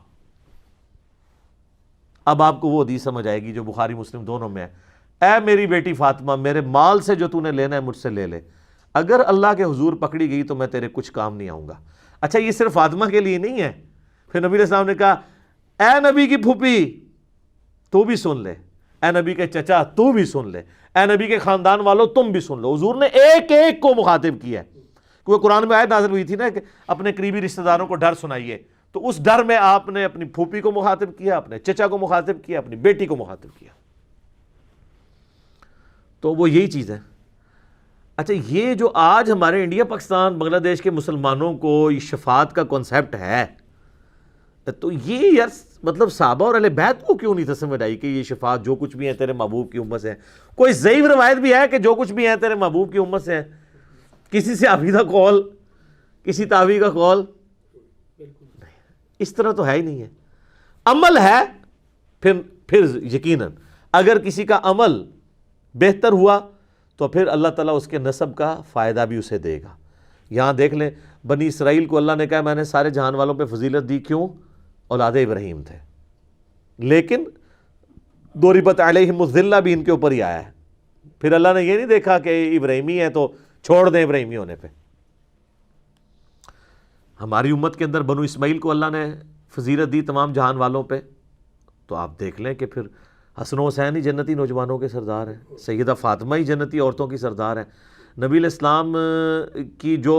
اب آپ کو وہ حدیث سمجھ آئے گی جو بخاری مسلم دونوں میں ہے، اے میری بیٹی فاطمہ، میرے مال سے جو تو نے لینا ہے مجھ سے لے لے، اگر اللہ کے حضور پکڑی گئی تو میں تیرے کچھ کام نہیں آؤں گا۔ اچھا یہ صرف فاطمہ کے لیے نہیں ہے، پھر نبی علیہ السلام نے کہا اے نبی کی پھوپھی تو بھی سن لے، اے نبی کے چچا تو بھی سن لے، اے نبی کے خاندان والوں تم بھی سن لو۔ حضور نے ایک ایک کو مخاطب کیا ہے، کیونکہ قرآن میں آیت نازل ہوئی تھی نا کہ اپنے قریبی رشتہ داروں کو ڈر سنائیے، تو اس ڈر میں آپ نے اپنی پھوپھی کو مخاطب کیا، اپنے چچا کو مخاطب کیا، اپنی بیٹی کو مخاطب کیا۔ تو وہ یہی چیز ہے۔ اچھا یہ جو آج ہمارے انڈیا پاکستان بنگلہ دیش کے مسلمانوں کو یہ شفاعت کا کنسیپٹ ہے، تو یہ یار مطلب صحابہ اور اہل بیت کو کیوں نہیں تھا سمجھ آئی کہ یہ شفاعت جو کچھ بھی ہے تیرے محبوب کی امت سے ہے؟ کوئی ضعیف روایت بھی ہے کہ جو کچھ بھی ہے تیرے محبوب کی امت سے ہے؟ کسی سے عقیدہ قول، کسی تابعی کا قول، اس طرح تو ہے ہی نہیں ہے۔ عمل ہے پھر یقیناً اگر کسی کا عمل بہتر ہوا تو پھر اللہ تعالیٰ اس کے نسب کا فائدہ بھی اسے دے گا۔ یہاں دیکھ لیں بنی اسرائیل کو اللہ نے کہا میں نے سارے جہان والوں پہ فضیلت دی، کیوں؟ اولاد ابراہیم تھے، لیکن ضربت علیہم الذلہ بھی ان کے اوپر ہی آیا ہے۔ پھر اللہ نے یہ نہیں دیکھا کہ ابراہیمی ہے تو چھوڑ دیں ابراہیمی ہونے پہ۔ ہماری امت کے اندر بنو اسماعیل کو اللہ نے فضیلت دی تمام جہان والوں پہ، تو آپ دیکھ لیں کہ پھر حسن و حسین ہی جنتی نوجوانوں کے سردار ہیں، سیدہ فاطمہ ہی جنتی عورتوں کی سردار ہیں، نبی علیہ السلام کی جو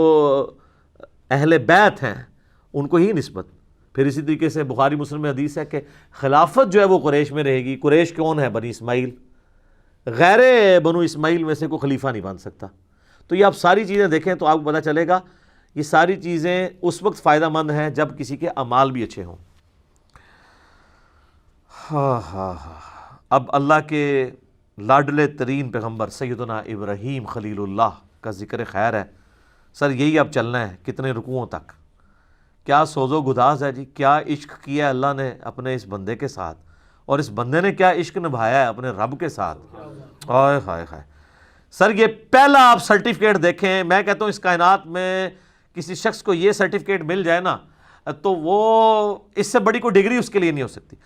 اہل بیت ہیں ان کو ہی نسبت۔ پھر اسی طریقے سے بخاری مسلم میں حدیث ہے کہ خلافت جو ہے وہ قریش میں رہے گی۔ قریش کون ہے؟ بنی اسماعیل، غیر بنو اسماعیل میں سے کوئی خلیفہ نہیں بن سکتا۔ تو یہ آپ ساری چیزیں دیکھیں تو آپ کو پتہ چلے گا یہ ساری چیزیں اس وقت فائدہ مند ہیں جب کسی کے اعمال بھی اچھے ہوں۔ اب اللہ کے لاڈلے ترین پیغمبر سیدنا ابراہیم خلیل اللہ کا ذکر خیر ہے۔ سر یہی اب چلنا ہے کتنے رکوعوں تک؟ کیا سوز و گداز ہے جی، کیا عشق کیا اللہ نے اپنے اس بندے کے ساتھ، اور اس بندے نے کیا عشق نبھایا ہے اپنے رب کے ساتھ۔ ہائے ہائے ہائے سر، یہ پہلا آپ سرٹیفکیٹ دیکھیں، میں کہتا ہوں اس کائنات میں کسی شخص کو یہ سرٹیفکیٹ مل جائے نا تو وہ اس سے بڑی کوئی ڈگری اس کے لیے نہیں ہو سکتی۔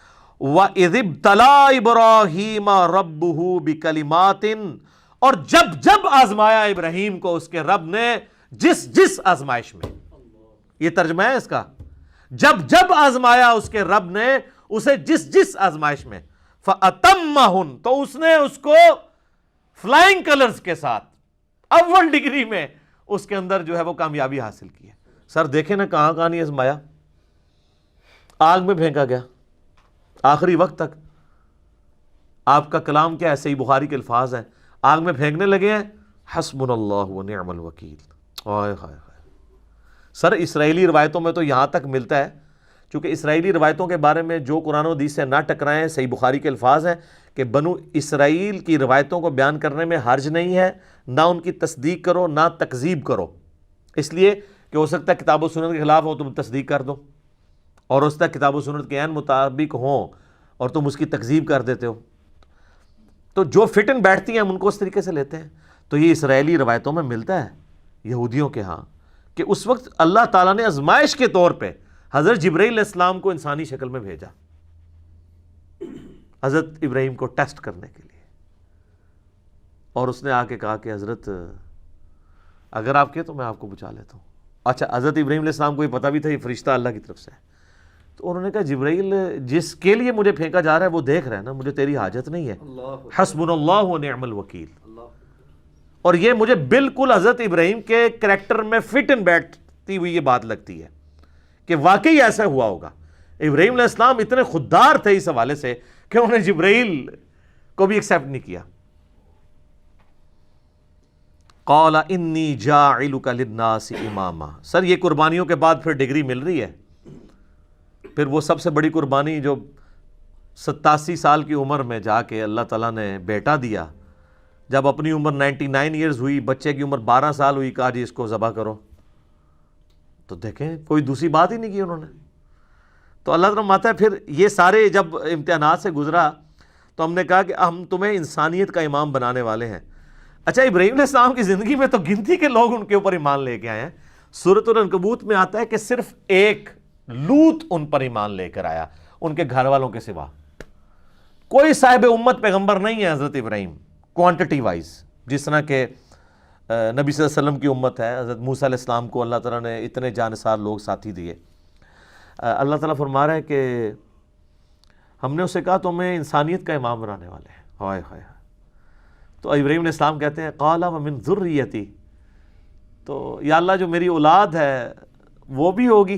وَإِذِ ابْتَلَىٰ إِبْرَاهِيمَ رَبُّهُ بِكَلِمَاتٍ، اور جب آزمایا ابراہیم کو اس کے رب نے جس آزمائش میں، یہ ترجمہ ہے اس کا، جب جب آزمایا اس کے رب نے اسے جس جس آزمائش میں، فَأَتَمَّهُنْ، تو اس نے اس کو فلائنگ کلرز کے ساتھ اول ڈگری میں اس کے اندر جو ہے وہ کامیابی حاصل کی ہے۔ سر دیکھیں نا کہاں کہاں نہیں آزمایا، آگ میں پھینکا گیا آخری وقت تک۔ آپ کا کلام کیا ہے؟ صحیح بخاری کے الفاظ ہیں، آگ میں پھینکنے لگے ہیں حسبنا اللہ ونعم الوکیل۔ ہائے ہائے ہائے۔ سر اسرائیلی روایتوں میں تو یہاں تک ملتا ہے، چونکہ اسرائیلی روایتوں کے بارے میں جو قرآن و حدیث سے نہ ٹکرائیں، صحیح بخاری کے الفاظ ہیں کہ بنو اسرائیل کی روایتوں کو بیان کرنے میں حرج نہیں ہے، نہ ان کی تصدیق کرو نہ تکذیب کرو، اس لیے کہ ہو سکتا ہے کتاب و سنت کے خلاف ہو تم تصدیق کر دو، اور ہو سکتا ہے کتاب و سنت کے عین مطابق ہوں اور تم اس کی تکذیب کر دیتے ہو۔ تو جو فٹ ان بیٹھتی ہیں ہم ان کو اس طریقے سے لیتے ہیں۔ تو یہ اسرائیلی روایتوں میں ملتا ہے یہودیوں کے ہاں کہ اس وقت اللہ تعالیٰ نے آزمائش کے طور پہ حضرت جبرائیل علیہ السلام کو انسانی شکل میں بھیجا حضرت ابراہیم کو ٹیسٹ کرنے کے لیے، اور اس نے آ کے کہا کہ حضرت اگر آپ کے تو میں آپ کو بچا لیتا ہوں۔ اچھا، حضرت ابراہیم علیہ السلام کو یہ پتہ بھی تھا یہ فرشتہ اللہ کی طرف سے ہے، تو انہوں نے کہا جبرائیل جس کے لیے مجھے پھینکا جا رہا ہے وہ دیکھ رہا ہے نا، مجھے تیری حاجت نہیں ہے، حسبنا اللہ ونعم الوکیل۔ اور یہ مجھے بالکل حضرت ابراہیم کے کریکٹر میں فٹ ان بیٹھتی ہوئی یہ بات لگتی ہے کہ واقعی ایسا ہوا ہوگا۔ ابراہیم علیہ السلام اتنے خوددار تھے اس حوالے سے کہ انہوں نے جبرائیل کو بھی ایکسیپٹ نہیں کیا۔ قال انی جاعلک للناس اماما۔ سر یہ قربانیوں کے بعد پھر ڈگری مل رہی ہے، پھر وہ سب سے بڑی قربانی جو 87 سال کی عمر میں جا کے اللہ تعالیٰ نے بیٹا دیا، جب اپنی عمر 99 ایئرز ہوئی، بچے کی عمر 12 سال ہوئی، کہا جی اس کو ذبح کرو۔ تو دیکھیں کوئی دوسری بات ہی نہیں کی انہوں نے۔ تو اللہ تعالیٰ ماتا ہے پھر یہ سارے جب امتحانات سے گزرا تو ہم نے کہا کہ ہم تمہیں انسانیت کا امام بنانے والے ہیں۔ اچھا، ابراہیم علیہ السلام کی زندگی میں تو گنتی کے لوگ ان کے اوپر ایمان لے کے آئے ہیں۔ سورۃ العنکبوت میں آتا ہے کہ صرف ایک لوط ان پر ایمان لے کر آیا ان کے گھر والوں کے سوا، کوئی صاحب امت پیغمبر نہیں ہے حضرت ابراہیم کوانٹٹی وائز، جس طرح کہ نبی صلی اللہ علیہ وسلم کی امت ہے۔ حضرت موسیٰ علیہ السلام کو اللہ تعالیٰ نے اتنے جانثار لوگ ساتھی دیے۔ اللہ تعالیٰ فرما رہا ہے کہ ہم نے اسے کہا تو ہمیں انسانیت کا امام بنانے والے ہیں۔ ہائے ہائے۔ تو ابراہیم علیہ السلام کہتے ہیں قال ومن ذریتی، تو یا اللہ جو میری اولاد ہے وہ بھی ہوگی۔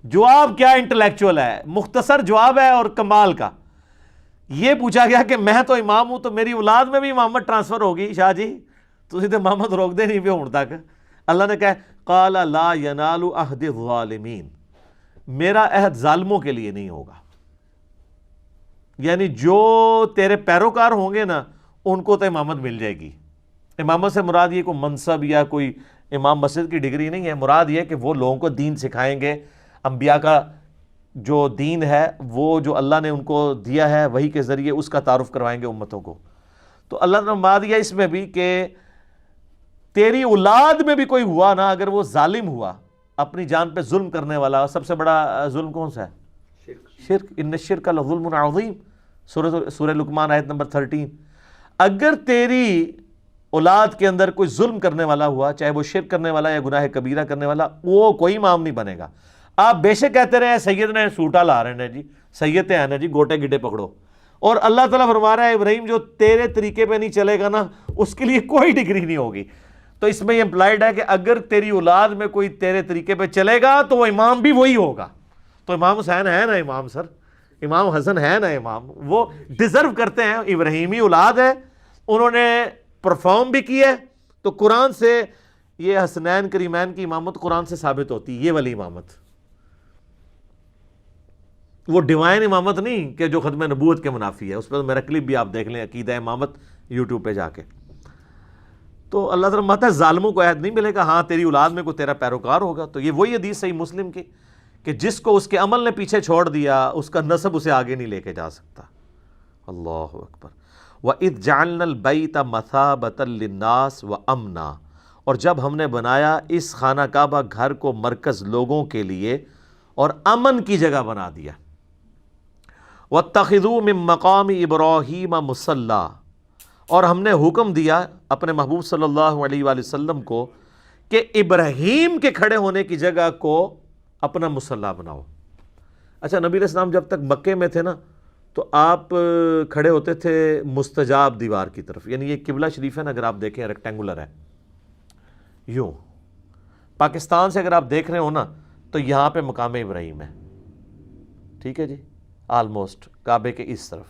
جواب کیا انٹلیکچوئل ہے، مختصر جواب ہے اور کمال کا۔ یہ پوچھا گیا کہ میں تو امام ہوں تو میری اولاد میں بھی امامت ٹرانسفر ہوگی؟ شاہ جی تسی تے امامت روک دے نہیں پہ ہون تک۔ اللہ نے کہا قال لا ینال عہد الظالمین، میرا عہد ظالموں کے لیے نہیں ہوگا، یعنی جو تیرے پیروکار ہوں گے نا ان کو تو امامت مل جائے گی۔ امامت سے مراد یہ کوئی منصب یا کوئی امام مسجد کی ڈگری نہیں ہے، مراد یہ کہ وہ لوگوں کو دین سکھائیں گے، انبیاء کا جو دین ہے وہ جو اللہ نے ان کو دیا ہے وہی کے ذریعے اس کا تعارف کروائیں گے امتوں کو۔ تو اللہ نے فرما دیا اس میں بھی کہ تیری اولاد میں بھی کوئی ہوا نا اگر وہ ظالم ہوا، اپنی جان پہ ظلم کرنے والا، سب سے بڑا ظلم کون سا ہے؟ شرک۔ ان الشرک لظلم عظیم، سورہ لقمان آیت نمبر 13۔ اگر تیری اولاد کے اندر کوئی ظلم کرنے والا ہوا، چاہے وہ شرک کرنے والا یا گناہ کبیرہ کرنے والا، وہ کوئی امام نہیں بنے گا۔ آپ بے شک کہتے رہے سید نے سوٹا لا رہے ہیں جی، سید ہیں نا جی، گوٹے گڈے پکڑو، اور اللہ تعالیٰ فرما رہا ہے ابراہیم جو تیرے طریقے پہ نہیں چلے گا نا اس کے لیے کوئی ڈگری نہیں ہوگی۔ تو اس میں یہ امپلائڈ ہے کہ اگر تیری اولاد میں کوئی تیرے طریقے پہ چلے گا تو وہ امام بھی وہی ہوگا۔ تو امام حسین ہے نا امام، سر امام حسن ہے نا امام، وہ ڈیزرو کرتے ہیں، ابراہیمی اولاد ہے، انہوں نے پرفارم بھی کی ہے۔ تو قرآن سے یہ حسنین کریمین کی امامت قرآن سے ثابت ہوتی ہے، یہ والی امامت، وہ ڈیوائن امامت نہیں کہ جو ختم نبوت کے منافی ہے۔ اس پہ میرا کلپ بھی آپ دیکھ لیں، عقیدہ امامت یوٹیوب پہ جا کے۔ تو اللہ تعالیٰ ماتا ہے ظالموں کو عہد نہیں ملے گا، ہاں تیری اولاد میں کوئی تیرا پیروکار ہوگا۔ تو یہ وہی حدیث صحیح مسلم کی کہ جس کو اس کے عمل نے پیچھے چھوڑ دیا اس کا نسب اسے آگے نہیں لے کے جا سکتا۔ اللہ اکبر۔ وَإِذْ جَعَلْنَا الْبَيْتَ مَثَابَةً لِلنَّاسِ وَأَمْنًا، اور جب ہم نے بنایا اس خانہ کعبہ گھر کو مرکز لوگوں کے لیے اور امن کی جگہ بنا دیا۔ وَاتَّخِذُوا مِن مَّقَامِ إِبْرَاهِيمَ مُصَلًّى، اور ہم نے حکم دیا اپنے محبوب صلی اللہ علیہ وآلہ وسلم کو کہ ابراہیم کے کھڑے ہونے کی جگہ کو اپنا مصلی بناؤ۔ اچھا، نبی علیہ السلام جب تک مکے میں تھے نا تو آپ کھڑے ہوتے تھے مستجاب دیوار کی طرف، یعنی یہ قبلہ شریف ہے نا، اگر آپ دیکھیں ریکٹینگولر ہے یوں. پاکستان سے اگر آپ دیکھ رہے ہو نا تو یہاں پہ مقام ابراہیم ہے، ٹھیک ہے جی، آلموسٹ کعبے کے اس طرف،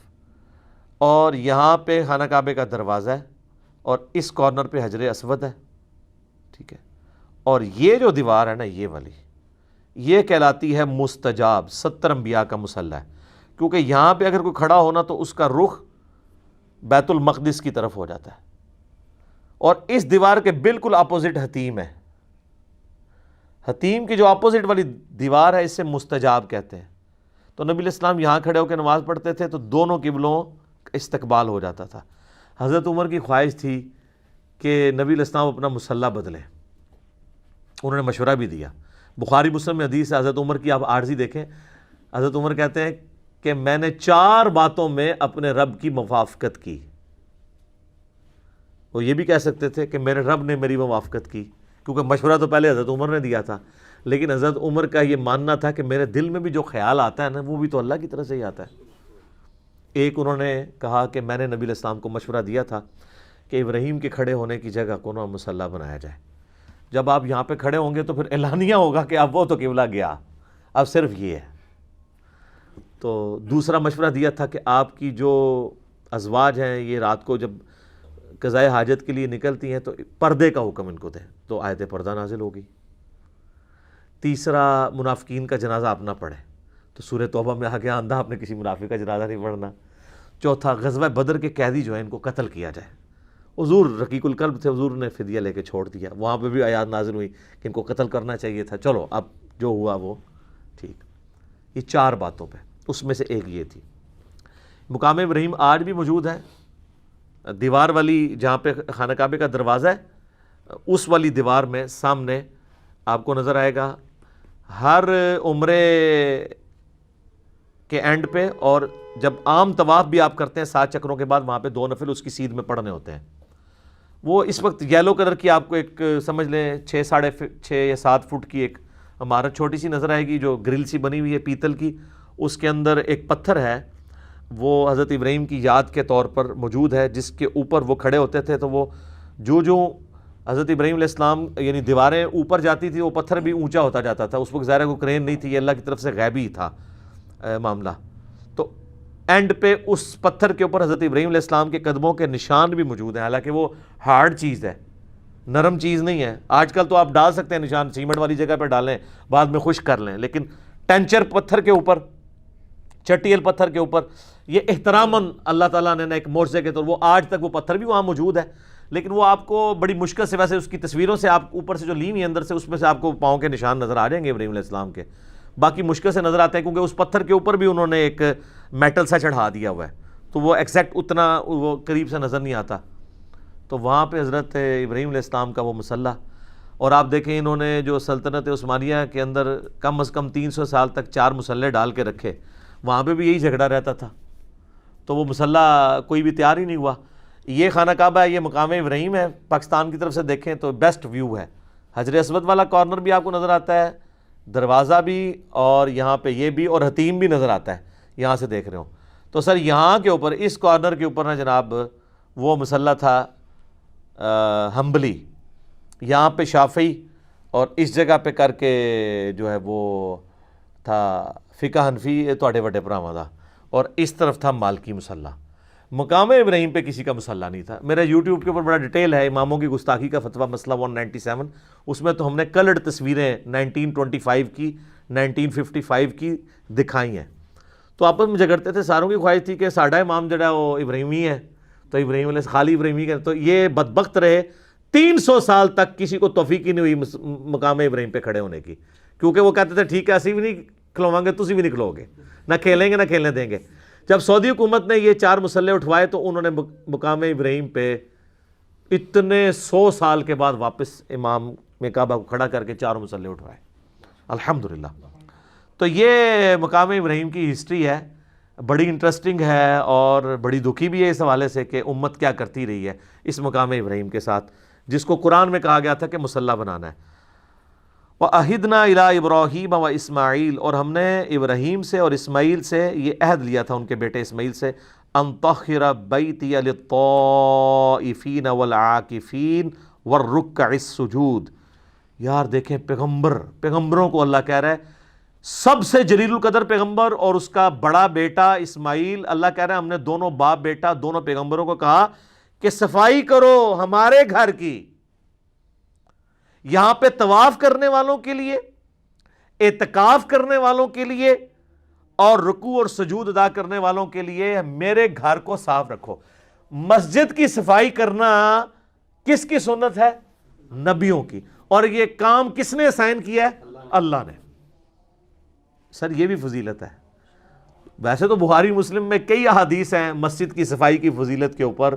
اور یہاں پہ خانہ کعبے کا دروازہ ہے، اور اس کارنر پہ حجر اسود ہے، ٹھیک ہے. اور یہ جو دیوار ہے نا یہ والی، یہ کہلاتی ہے مستجاب، 70 انبیاء کا مصلی ہے، کیونکہ یہاں پہ اگر کوئی کھڑا ہونا تو اس کا رخ بیت المقدس کی طرف ہو جاتا ہے. اور اس دیوار کے بالکل اپوزٹ حتیم ہے، حتیم کی جو اپوزٹ والی دیوار ہے اسے مستجاب کہتے ہیں. تو نبی علیہ السلام یہاں کھڑے ہو کے نماز پڑھتے تھے تو دونوں قبلوں استقبال ہو جاتا تھا. حضرت عمر کی خواہش تھی کہ نبی علیہ السلام اپنا مصلی بدلیں، انہوں نے مشورہ بھی دیا. بخاری مسلم میں حدیث ہے حضرت عمر کی، آپ عارضی دیکھیں. حضرت عمر کہتے ہیں کہ میں نے 4 باتوں میں اپنے رب کی موافقت کی. وہ یہ بھی کہہ سکتے تھے کہ میرے رب نے میری موافقت کی، کیونکہ مشورہ تو پہلے حضرت عمر نے دیا تھا، لیکن حضرت عمر کا یہ ماننا تھا کہ میرے دل میں بھی جو خیال آتا ہے نا وہ بھی تو اللہ کی طرف سے ہی آتا ہے. ایک انہوں نے کہا کہ میں نے نبی علیہ السلام کو مشورہ دیا تھا کہ ابراہیم کے کھڑے ہونے کی جگہ کو نا مصلی بنایا جائے. جب آپ یہاں پہ کھڑے ہوں گے تو پھر اعلانیہ ہوگا کہ اب وہ تو قبلہ گیا، اب صرف یہ ہے. تو دوسرا مشورہ دیا تھا کہ آپ کی جو ازواج ہیں یہ رات کو جب قضائے حاجت کے لیے نکلتی ہیں تو پردے کا حکم ان کو دیں، تو آیت پردہ نازل ہوگی. تیسرا، منافقین کا جنازہ آپ نہ پڑھیں، تو سورہ توبہ میں آ گیا اندھا آپ نے کسی منافق کا جنازہ نہیں پڑھنا. چوتھا، غزوہ بدر کے قیدی جو ہیں ان کو قتل کیا جائے. حضور رقیق القلب تھے، حضور نے فدیہ لے کے چھوڑ دیا، وہاں پہ بھی آیات نازل ہوئی کہ ان کو قتل کرنا چاہیے تھا. چلو اب جو ہوا وہ ٹھیک. یہ 4 باتوں پہ، اس میں سے ایک یہ تھی. مقام ابراہیم آج بھی موجود ہے، دیوار والی جہاں پہ خانہ کعبے کا دروازہ ہے اس والی دیوار میں سامنے آپ کو نظر آئے گا ہر عمرے کے اینڈ پہ، اور جب عام طواف بھی آپ کرتے ہیں 7 چکروں کے بعد وہاں پہ 2 نفل اس کی سیدھ میں پڑھنے ہوتے ہیں. وہ اس وقت یلو کلر کی آپ کو ایک سمجھ لیں 6 یا 7 فٹ کی ایک عمارت چھوٹی سی نظر آئے گی جو گرل سی بنی ہوئی ہے پیتل کی. اس کے اندر ایک پتھر ہے، وہ حضرت ابراہیم کی یاد کے طور پر موجود ہے، جس کے اوپر وہ کھڑے ہوتے تھے تو وہ جو حضرت ابراہیم علیہ السلام یعنی دیواریں اوپر جاتی تھی وہ پتھر بھی اونچا ہوتا جاتا تھا. اس وقت ظاہر کوئی کرین نہیں تھی، یہ اللہ کی طرف سے غیبی تھا معاملہ. تو اینڈ پہ اس پتھر کے اوپر حضرت ابراہیم علیہ السلام کے قدموں کے نشان بھی موجود ہیں، حالانکہ وہ ہارڈ چیز ہے، نرم چیز نہیں ہے. آج کل تو آپ ڈال سکتے ہیں نشان، سیمنٹ والی جگہ پہ ڈالیں بعد میں خشک کر لیں، لیکن ٹینچر پتھر کے اوپر، چٹیل پتھر کے اوپر، یہ احتراماً اللہ تعالیٰ نے ایک معجزے کے طور، وہ آج تک وہ پتھر بھی وہاں موجود ہے، لیکن وہ آپ کو بڑی مشکل سے، ویسے اس کی تصویروں سے آپ اوپر سے جو لی ہوئی اندر سے اس میں سے آپ کو پاؤں کے نشان نظر آ جائیں گے ابراہیم علیہ السلام کے، باقی مشکل سے نظر آتے ہیں کیونکہ اس پتھر کے اوپر بھی انہوں نے ایک میٹل سا چڑھا دیا ہوا ہے، تو وہ ایگزیکٹ اتنا وہ قریب سے نظر نہیں آتا. تو وہاں پہ حضرت ابراہیم علیہ السلام کا وہ مصلی، اور آپ دیکھیں انہوں نے جو سلطنت عثمانیہ کے اندر کم از کم 300 سال تک 4 مصلے ڈال کے رکھے، وہاں پہ بھی یہی جھگڑا رہتا تھا، تو وہ مصلی کوئی بھی تیار ہی نہیں ہوا. یہ خانہ کعبہ ہے، یہ مقام ابراہیم ہے، پاکستان کی طرف سے دیکھیں تو بیسٹ ویو ہے. حجر اسود والا کارنر بھی آپ کو نظر آتا ہے، دروازہ بھی، اور یہاں پہ یہ بھی، اور حتیم بھی نظر آتا ہے یہاں سے دیکھ رہے ہوں. تو سر یہاں کے اوپر اس کارنر کے اوپر نا جناب وہ مصلی تھا حنبلی، یہاں پہ شافعی، اور اس جگہ پہ کر کے جو ہے وہ تھا فقہ حنفی تواڈے وڈے بھراواں دا، اور اس طرف تھا مالکی مصلی. مقام ابراہیم پہ کسی کا مصلی نہیں تھا. میرا یوٹیوب کے اوپر بڑا ڈیٹیل ہے اماموں کی گستاخی کا فتویٰ مسئلہ 197، اس میں تو ہم نے کلرڈ تصویریں 1925 کی 1955 کی دکھائی ہیں. تو آپس میں جھگڑتے تھے، ساروں کی خواہش تھی کہ ساڈا امام جڑا وہ ابراہیمی ہے، تو ابراہیم علیہ خالی ابراہیمی کا، تو یہ بدبخت رہے 300 سال تک کسی کو توفیق ہی نہیں ہوئی مقام ابراہیم پہ کھڑے ہونے کی، کیونکہ وہ کہتے تھے ٹھیک ہے اسی بھی نہیں کھلواؤں گے، تسی بھی نہیں کھلو گے، نہ کھیلیں گے نہ کھیلنے دیں گے. جب سعودی حکومت نے یہ 4 مصلے اٹھوائے تو انہوں نے مقام ابراہیم پہ اتنے 100 سال کے بعد واپس امام میں کعبہ کو کھڑا کر کے 4 مصلے اٹھوائے، الحمدللہ. تو یہ مقام ابراہیم کی ہسٹری ہے، بڑی انٹرسٹنگ ہے اور بڑی دکھی بھی ہے اس حوالے سے کہ امت کیا کرتی رہی ہے اس مقام ابراہیم کے ساتھ، جس کو قرآن میں کہا گیا تھا کہ مصلی بنانا ہے. وَأَهِدْنَا إِلَىٰ إِبْرَاهِيمَ وَإِسْمَاعِيلَ، اور ہم نے ابراہیم سے اور اسماعیل سے یہ عہد لیا تھا، ان کے بیٹے اسماعیل سے، أَن طَهِّرَ بَيْتِيَ لِلطَّائِفِينَ وَالْعَاكِفِينَ وَالرُّكَّعِ السُّجُودِ۔ یار دیکھیں، پیغمبروں کو اللہ کہہ رہا ہے، سب سے جلیل القدر پیغمبر اور اس کا بڑا بیٹا اسماعیل، اللہ کہہ رہا ہے ہم نے دونوں باپ بیٹا دونوں پیغمبروں کو کہا کہ صفائی کرو ہمارے گھر کی، یہاں پہ طواف کرنے والوں کے لیے، اعتکاف کرنے والوں کے لیے اور رکوع اور سجود ادا کرنے والوں کے لیے میرے گھر کو صاف رکھو۔ مسجد کی صفائی کرنا کس کی سنت ہے؟ نبیوں کی، اور یہ کام کس نے اسائن کیا ہے؟ اللہ نے۔ سر یہ بھی فضیلت ہے، ویسے تو بخاری مسلم میں کئی احادیث ہیں مسجد کی صفائی کی فضیلت کے اوپر،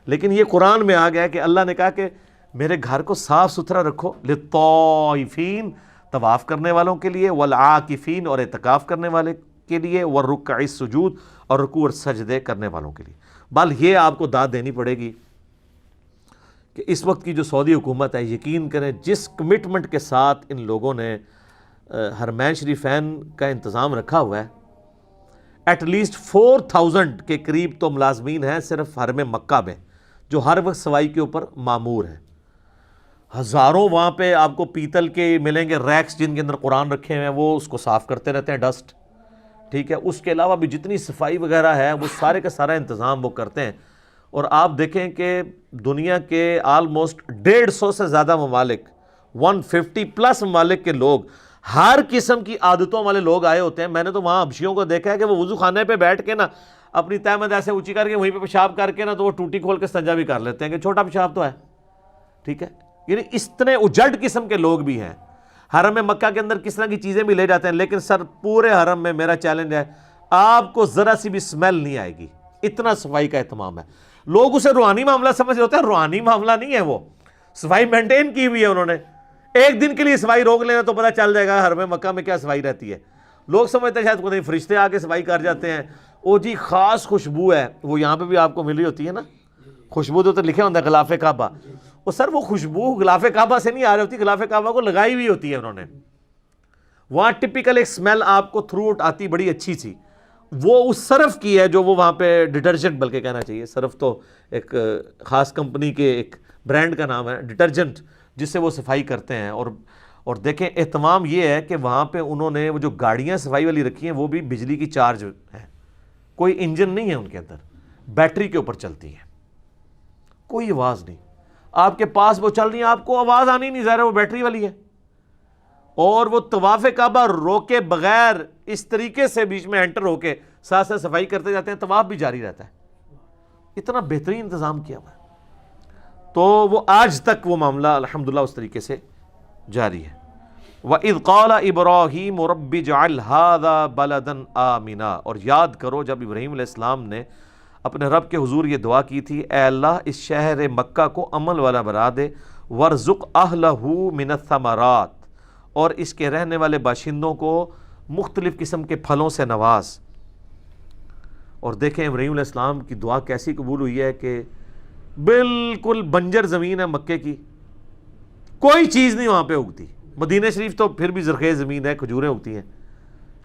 لیکن یہ قرآن میں آ گیا کہ اللہ نے کہا کہ میرے گھر کو صاف ستھرا رکھو، للطائفین طواف کرنے والوں کے لیے، والعاکفین اور اعتکاف کرنے والے کے لیے، والرکع السجود اور رکوع اور سجدے کرنے والوں کے لیے۔ بل یہ آپ کو داد دینی پڑے گی کہ اس وقت کی جو سعودی حکومت ہے، یقین کریں جس کمٹمنٹ کے ساتھ ان لوگوں نے حرمین شریفین کا انتظام رکھا ہوا ہے، ایٹ لیسٹ 4000 کے قریب تو ملازمین ہیں صرف حرم مکہ میں جو ہر وقت صفائی کے اوپر مامور ہیں۔ ہزاروں وہاں پہ آپ کو پیتل کے ملیں گے ریکس جن کے اندر قرآن رکھے ہوئے ہیں، وہ اس کو صاف کرتے رہتے ہیں، ڈسٹ، ٹھیک ہے۔ اس کے علاوہ بھی جتنی صفائی وغیرہ ہے وہ سارے کا سارا انتظام وہ کرتے ہیں۔ اور آپ دیکھیں کہ دنیا کے آلموسٹ 150 سے زیادہ ممالک، 150 پلس ممالک کے لوگ، ہر قسم کی عادتوں والے لوگ آئے ہوتے ہیں۔ میں نے تو وہاں حبشیوں کو دیکھا ہے کہ وہ وضو خانے پہ بیٹھ کے نا اپنی تہمت ایسے اونچی کر کے وہیں پہ پیشاب کر کے نا تو وہ ٹوٹی کھول کے استنجا بھی کر لیتے ہیں کہ چھوٹا پیشاب تو ہے، ٹھیک ہے۔ یعنی اتنے اجڑ قسم کے لوگ بھی ہیں۔ حرم مکہ کے اندر کس طرح کی چیزیں بھی لے جاتے ہیں، لیکن سر پورے حرم میں میرا چیلنج ہے، آپ کو ذرا سی بھی اسمیل نہیں آئے گی، اتنا صفائی کا اہتمام ہے۔ لوگ اسے روحانی معاملہ سمجھ رہے ہوتے ہیں، روحانی معاملہ نہیں ہے، وہ صفائی مینٹین کی ہوئی ہے انہوں نے۔ ایک دن کے لیے صفائی روک لینا تو پتہ چل جائے گا حرم مکہ میں کیا صفائی رہتی ہے۔ لوگ سمجھتے ہیں شاید کوئی فرشتے آ کے صفائی کر جاتے ہیں، او جی خاص خوشبو ہے، وہ یہاں پہ بھی آپ کو مل رہی ہوتی ہے نا، خوشبو تو لکھے ہوتا ہے غلاف کعبہ، وہ سر وہ خوشبو غلاف کعبہ سے نہیں آ رہی ہوتی، غلاف کعبہ کو لگائی ہوئی ہوتی ہے انہوں نے۔ وہاں ٹپیکل ایک سمیل آپ کو تھرو آؤٹ آتی بڑی اچھی سی، وہ اس صرف کی ہے جو وہ وہاں پہ ڈٹرجنٹ بلکہ کہنا چاہیے، صرف تو ایک خاص کمپنی کے ایک برانڈ کا نام ہے ڈٹرجنٹ جس سے وہ صفائی کرتے ہیں۔ اور دیکھیں اہتمام یہ ہے کہ وہاں پہ انہوں نے وہ جو گاڑیاں صفائی والی رکھی ہیں وہ بھی بجلی کی چارج ہے، کوئی انجن نہیں ہے ان کے اندر، بیٹری کے اوپر چلتی ہیں، کوئی آواز نہیں، آپ کے پاس وہ چل رہی ہیں آپ کو آواز آنی نہیں، ظاہر ہے وہ بیٹری والی ہے۔ اور وہ طواف کعبہ روکے بغیر اس طریقے سے بیچ میں انٹر ہو کے ساتھ ساتھ صفائی کرتے جاتے ہیں، طواف بھی جاری رہتا ہے، اتنا بہترین انتظام کیا ہوا ہے۔ تو وہ آج تک وہ معاملہ الحمدللہ اس طریقے سے جاری ہے۔ وَإِذْ قَالَ إِبْرَاهِيمُ رَبِّ اجْعَلْ هَذَا بَلَدًا آمِنًا، اور یاد کرو جب ابراہیم علیہ السلام نے اپنے رب کے حضور یہ دعا کی تھی، اے اللہ اس شہر مکہ کو امن والا بنا دے، وَارْزُقْ أَهْلَهُ مِنَ الثَّمَرَاتِ، اور اس کے رہنے والے باشندوں کو مختلف قسم کے پھلوں سے نواز۔ اور دیکھیں ابراہیم علیہ السلام کی دعا کیسی قبول ہوئی ہے کہ بالکل بنجر زمین ہے مکے کی، کوئی چیز نہیں وہاں پہ اگتی۔ مدینہ شریف تو پھر بھی زرخیز زمین ہے، کھجوریں اگتی ہیں،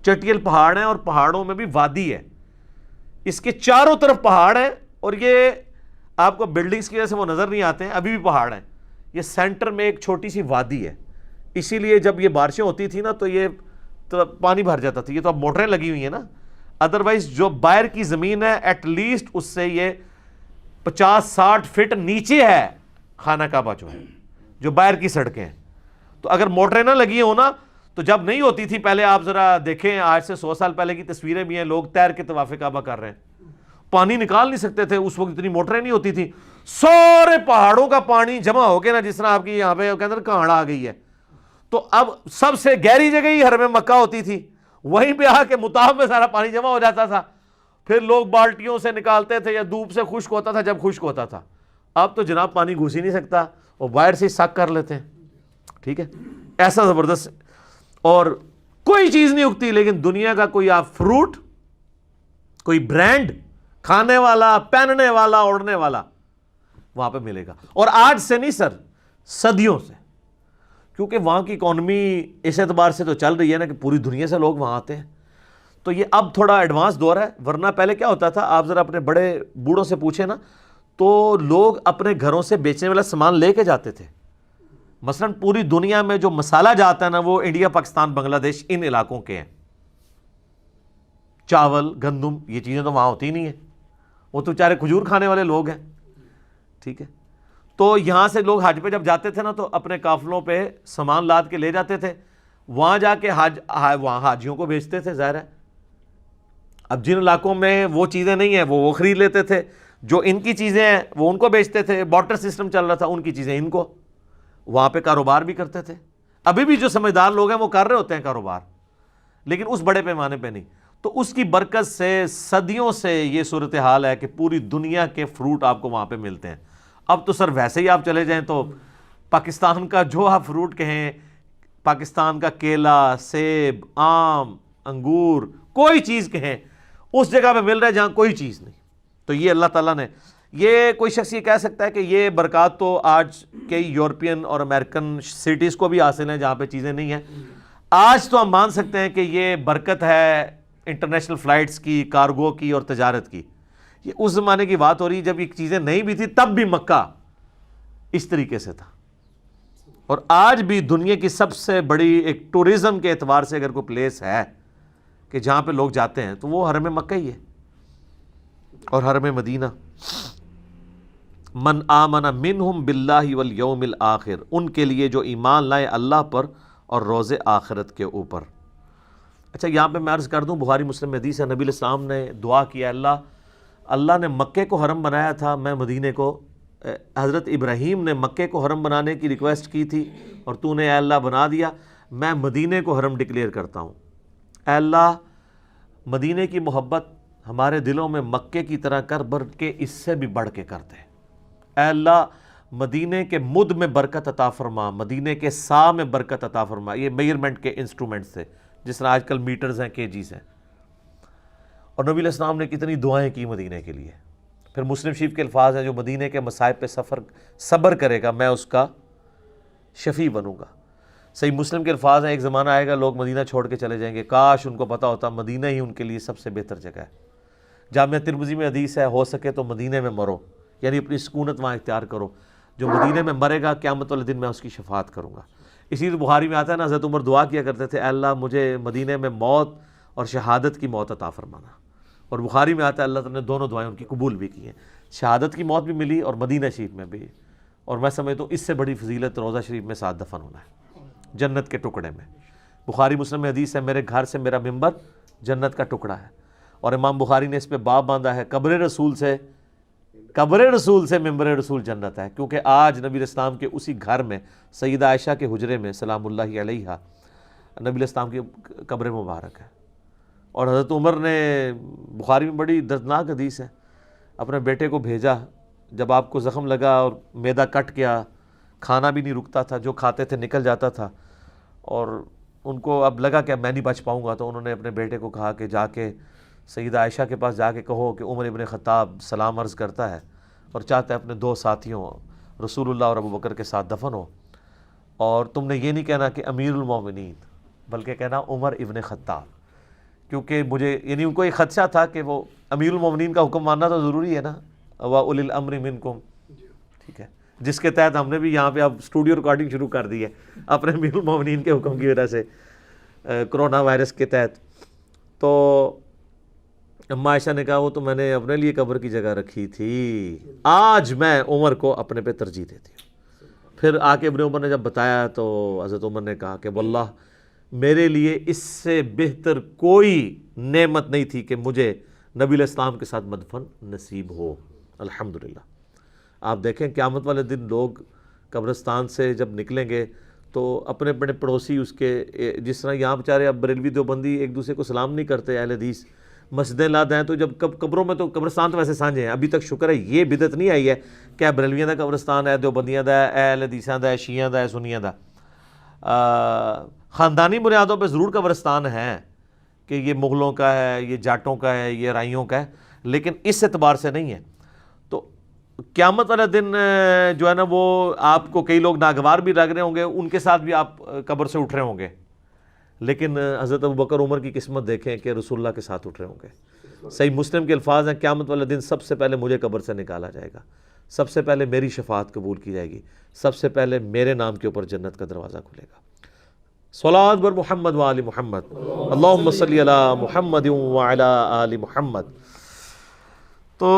چٹیل پہاڑ ہیں اور پہاڑوں میں بھی وادی ہے، اس کے چاروں طرف پہاڑ ہیں، اور یہ آپ کو بلڈنگز کی وجہ سے وہ نظر نہیں آتے ہیں، ابھی بھی پہاڑ ہیں، یہ سینٹر میں ایک چھوٹی سی وادی ہے، اسی لیے جب یہ بارشیں ہوتی تھی نا تو یہ تو پانی بھر جاتا تھا۔ یہ تو اب موٹریں لگی ہوئی ہیں نا، ادروائز جو باہر کی زمین ہے ایٹ لیسٹ اس سے یہ 50-60 فٹ نیچے ہے خانہ کعبہ جو ہے، جو باہر کی سڑکیں ہیں۔ تو اگر موٹریں نہ لگی ہوں نا تو جب نہیں ہوتی تھی پہلے، آپ ذرا دیکھیں آج سے 100 سال پہلے کی تصویریں بھی ہیں، لوگ تیر کے طواف کعبہ کر رہے ہیں، پانی نکال نہیں سکتے تھے، اس وقت اتنی موٹریں نہیں ہوتی تھی، سارے پہاڑوں کا پانی جمع ہو کے نا جس طرح آپ کی یہاں پہ کے اندر کہاڑ آ گئی ہے، تو اب سب سے گہری جگہ ہی حرم مکہ ہوتی تھی، وہیں پہ آ کے مطاف میں سارا پانی جمع ہو جاتا تھا، پھر لوگ بالٹیوں سے نکالتے تھے یا دھوپ سے خشک ہوتا تھا جب خشک ہوتا تھا۔ اب تو جناب پانی گھس ہی نہیں سکتا، وہ باہر سے سک کر لیتے ہیں، ٹھیک ہے، ایسا زبردست، اور کوئی چیز نہیں اگتی، لیکن دنیا کا کوئی آپ فروٹ، کوئی برانڈ کھانے والا، پہننے والا، اوڑھنے والا وہاں پہ ملے گا۔ اور آج سے نہیں سر، صدیوں سے کیونکہ وہاں کی اکانومی اس اعتبار سے تو چل رہی ہے نا کہ پوری دنیا سے لوگ وہاں آتے ہیں، تو یہ اب تھوڑا ایڈوانس دور ہے. ورنہ پہلے کیا ہوتا تھا، آپ ذرا اپنے بڑے بوڑھوں سے پوچھیں نا، تو لوگ اپنے گھروں سے بیچنے والا سامان لے کے جاتے تھے. مثلا پوری دنیا میں جو مسالہ جاتا ہے نا، وہ انڈیا، پاکستان، بنگلہ دیش، ان علاقوں کے ہیں. چاول، گندم، یہ چیزیں تو وہاں ہوتی نہیں ہیں، وہ تو بیچارے کھجور کھانے والے لوگ ہیں. ٹھیک ہے، تو یہاں سے لوگ حج پہ جب جاتے تھے نا، تو اپنے قافلوں پہ سامان لاد کے لے جاتے تھے، وہاں جا کے وہاں حاجیوں کو بیچتے تھے. ظاہر ہے اب جن علاقوں میں وہ چیزیں نہیں ہیں وہ خرید لیتے تھے، جو ان کی چیزیں ہیں وہ ان کو بیچتے تھے. بارٹر سسٹم چل رہا تھا، ان کی چیزیں ان کو، وہاں پہ کاروبار بھی کرتے تھے. ابھی بھی جو سمجھدار لوگ ہیں وہ کر رہے ہوتے ہیں کاروبار، لیکن اس بڑے پیمانے پہ نہیں. تو اس کی برکت سے صدیوں سے یہ صورتحال ہے کہ پوری دنیا کے فروٹ آپ کو وہاں پہ ملتے ہیں. اب تو سر ویسے ہی آپ چلے جائیں تو پاکستان کا جو آپ فروٹ کہیں، پاکستان کا کیلا، سیب، آم، انگور، کوئی چیز کہیں، اس جگہ پہ مل رہا ہے جہاں کوئی چیز نہیں. تو یہ اللہ تعالیٰ نے، یہ کوئی شخص یہ کہہ سکتا ہے کہ یہ برکات تو آج کئی یورپین اور امریکن سٹیز کو بھی حاصل ہیں جہاں پہ چیزیں نہیں ہیں. آج تو ہم مان سکتے ہیں کہ یہ برکت ہے انٹرنیشنل فلائٹس کی، کارگو کی اور تجارت کی. یہ اس زمانے کی بات ہو رہی ہے جب یہ چیزیں نہیں بھی تھی، تب بھی مکہ اس طریقے سے تھا. اور آج بھی دنیا کی سب سے بڑی ایک ٹورزم کے اعتبار سے اگر کوئی پلیس ہے کہ جہاں پہ لوگ جاتے ہیں تو وہ حرم مکہ ہی ہے اور حرم مدینہ. من آمن منہم باللہ والیوم الآخر، ان کے لیے جو ایمان لائے اللہ پر اور روز آخرت کے اوپر. اچھا یہاں پہ میں عرض کر دوں، بخاری مسلم میں حدیث ہے، نبی علیہ السلام نے دعا کیا، اللہ نے مکے کو حرم بنایا تھا، میں مدینے کو، حضرت ابراہیم نے مکے کو حرم بنانے کی ریکویسٹ کی تھی اور تو نے اے اللہ بنا دیا، میں مدینے کو حرم ڈکلیئر کرتا ہوں. اے اللہ مدینے کی محبت ہمارے دلوں میں مکے کی طرح کر، بلکہ اس سے بھی بڑھ کے کر دے. اے اللہ مدینے کے مد میں برکت عطا فرما، مدینے کے سا میں برکت عطا فرما. یہ میئرمنٹ کے انسٹرومنٹس تھے، جس طرح آج کل میٹرز ہیں، کےجیز ہیں. اور نبی علیہ السلام نے کتنی دعائیں کی مدینے کے لیے. پھر مسلم شریف کے الفاظ ہیں، جو مدینے کے مصائب پہ صبر کرے گا میں اس کا شفیع بنوں گا. صحیح مسلم کے الفاظ ہیں، ایک زمانہ آئے گا لوگ مدینہ چھوڑ کے چلے جائیں گے، کاش ان کو پتہ ہوتا مدینہ ہی ان کے لیے سب سے بہتر جگہ ہے. جامعہ ترمذی میں حدیث ہے، ہو سکے تو مدینے میں مرو، یعنی اپنی سکونت وہاں اختیار کرو. جو مدینے میں مرے گا قیامت والے دن میں اس کی شفاعت کروں گا. اسی لیے بخاری میں آتا ہے نا، حضرت عمر دعا کیا کرتے تھے، اے اللہ مجھے مدینے میں موت اور شہادت کی موت عطا فرمانا. اور بخاری میں آتا ہے اللہ تعالیٰ نے دونوں دعائیں ان کی قبول بھی کی ہیں، شہادت کی موت بھی ملی اور مدینہ شریف میں بھی. اور میں سمجھتا ہوں اس سے بڑی فضیلت روضہ شریف میں ساتھ دفن ہونا ہے، جنت کے ٹکڑے میں. بخاری مسلم میں حدیث ہے، میرے گھر سے میرا ممبر جنت کا ٹکڑا ہے. اور امام بخاری نے اس پہ باب باندھا ہے، قبر رسول سے ممبر رسول جنت ہے. کیونکہ آج نبی علیہ السلام کے اسی گھر میں سیدہ عائشہ کے حجرے میں سلام اللہ علیہا نبی علیہ السلام کی قبر مبارک ہے. اور حضرت عمر نے، بخاری میں بڑی دردناک حدیث ہے، اپنے بیٹے کو بھیجا جب آپ کو زخم لگا اور معدہ کٹ گیا، کھانا بھی نہیں رکتا تھا، جو کھاتے تھے نکل جاتا تھا، اور ان کو اب لگا کہ میں نہیں بچ پاؤں گا. تو انہوں نے اپنے بیٹے کو کہا کہ جا کے سیدہ عائشہ کے پاس جا کے کہو کہ عمر ابن خطاب سلام عرض کرتا ہے اور چاہتا ہے اپنے دو ساتھیوں رسول اللہ اور ابو بکر کے ساتھ دفن ہو. اور تم نے یہ نہیں کہنا کہ امیر المومنین، بلکہ کہنا عمر ابن خطاب، کیونکہ مجھے، یعنی ان کو ایک خدشہ تھا کہ وہ امیر المومنین کا حکم ماننا تو ضروری ہے نا، وَأُولِي الْأَمْرِ مِنْكُمْ. ٹھیک ہے، جس کے تحت ہم نے بھی یہاں پہ اب اسٹوڈیو ریکارڈنگ شروع کر دی ہے اپنے امیر المومنین کے حکم کی وجہ سے، کرونا وائرس کے تحت. تو اماں عائشہ نے کہا وہ تو میں نے اپنے لیے قبر کی جگہ رکھی تھی، آج میں عمر کو اپنے پہ ترجیح دیتی ہوں. پھر آ کے ابن عمر نے جب بتایا تو حضرت عمر نے کہا کہ واللہ میرے لیے اس سے بہتر کوئی نعمت نہیں تھی کہ مجھے نبی علیہ السلام کے ساتھ مدفن نصیب ہو. الحمدللہ. آپ دیکھیں قیامت والے دن لوگ قبرستان سے جب نکلیں گے تو اپنے اپنے پڑوسی اس کے، جس طرح یہاں بیچارے اب بریلوی دیوبندی ایک دوسرے کو سلام نہیں کرتے، اہل حدیث مسجدیں لاد ہیں، تو جب قبروں میں تو قبرستان تو ویسے سانجھے ہیں. ابھی تک شکر ہے یہ بدعت نہیں آئی ہے کہ بریلویاں دا قبرستان ہے، دیوبندیاں دا ہے، اہل حدیثاں دا ہے، شیعہ دا ہے، سنیاں دا. خاندانی بنیادوں پہ ضرور قبرستان ہے کہ یہ مغلوں کا ہے، یہ جاٹوں کا ہے، یہ رائیوں کا ہے، لیکن اس اعتبار سے نہیں ہے. تو قیامت والا دن جو ہے نا وہ آپ کو کئی لوگ ناگوار بھی لگ رہے ہوں گے، ان کے ساتھ بھی آپ قبر سے اٹھ رہے ہوں گے، لیکن حضرت ابوبکر عمر کی قسمت دیکھیں کہ رسول اللہ کے ساتھ اٹھ رہے ہوں گے۔ صحیح مسلم کے الفاظ ہیں، قیامت والا دن سب سے پہلے مجھے قبر سے نکالا جائے گا، سب سے پہلے میری شفاعت قبول کی جائے گی، سب سے پہلے میرے نام کے اوپر جنت کا دروازہ کھلے گا۔ صلوات بر محمد وآل محمد، اللہم صلی علی محمد وعلی آل محمد۔ تو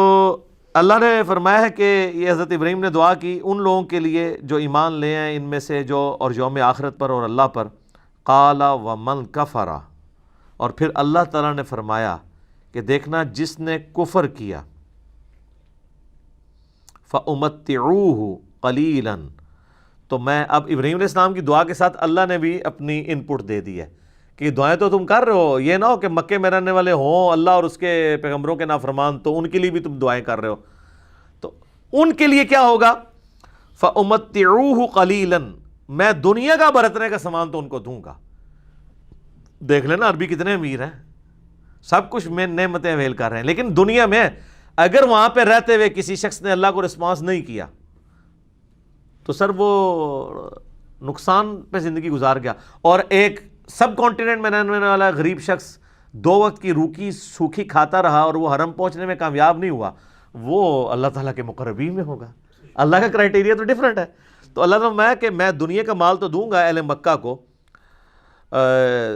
اللہ نے فرمایا ہے کہ یہ حضرت ابراہیم نے دعا کی ان لوگوں کے لیے جو ایمان لے ہیں ان میں سے جو اور یوم آخرت پر اور اللہ پر، قال ومن کفر، اور پھر اللہ تعالیٰ نے فرمایا کہ دیکھنا جس نے کفر کیا، فَأُمَتِّعُوهُ قَلِيلًا، تو میں اب ابراہیم علیہ السلام کی دعا کے ساتھ اللہ نے بھی اپنی ان پٹ دے دی ہے کہ دعائیں تو تم کر رہے ہو، یہ نہ ہو کہ مکے میں رہنے والے ہوں اللہ اور اس کے پیغمبروں کے نافرمان تو ان کے لیے بھی تم دعائیں کر رہے ہو، تو ان کے لیے کیا ہوگا؟ فَأُمَتِّعُوهُ قَلِيلًا، میں دنیا کا برتنے کا سامان تو ان کو دوں گا۔ دیکھ لینا عربی کتنے امیر ہیں، سب کچھ میں نعمتیں اویل کر رہے ہیں، لیکن دنیا میں اگر وہاں پہ رہتے ہوئے کسی شخص نے اللہ کو رسپانس نہیں کیا تو سر وہ نقصان پہ زندگی گزار گیا۔ اور ایک سب کانٹیننٹ میں رہنے والا غریب شخص 2 وقت کی روکی سوکھی کھاتا رہا اور وہ حرم پہنچنے میں کامیاب نہیں ہوا، وہ اللہ تعالیٰ کے مقربین میں ہوگا۔ اللہ کا کرائٹیریا تو ڈیفرنٹ ہے۔ تو اللہ تعالیٰ میں کہ میں دنیا کا مال تو دوں گا اہل مکہ کو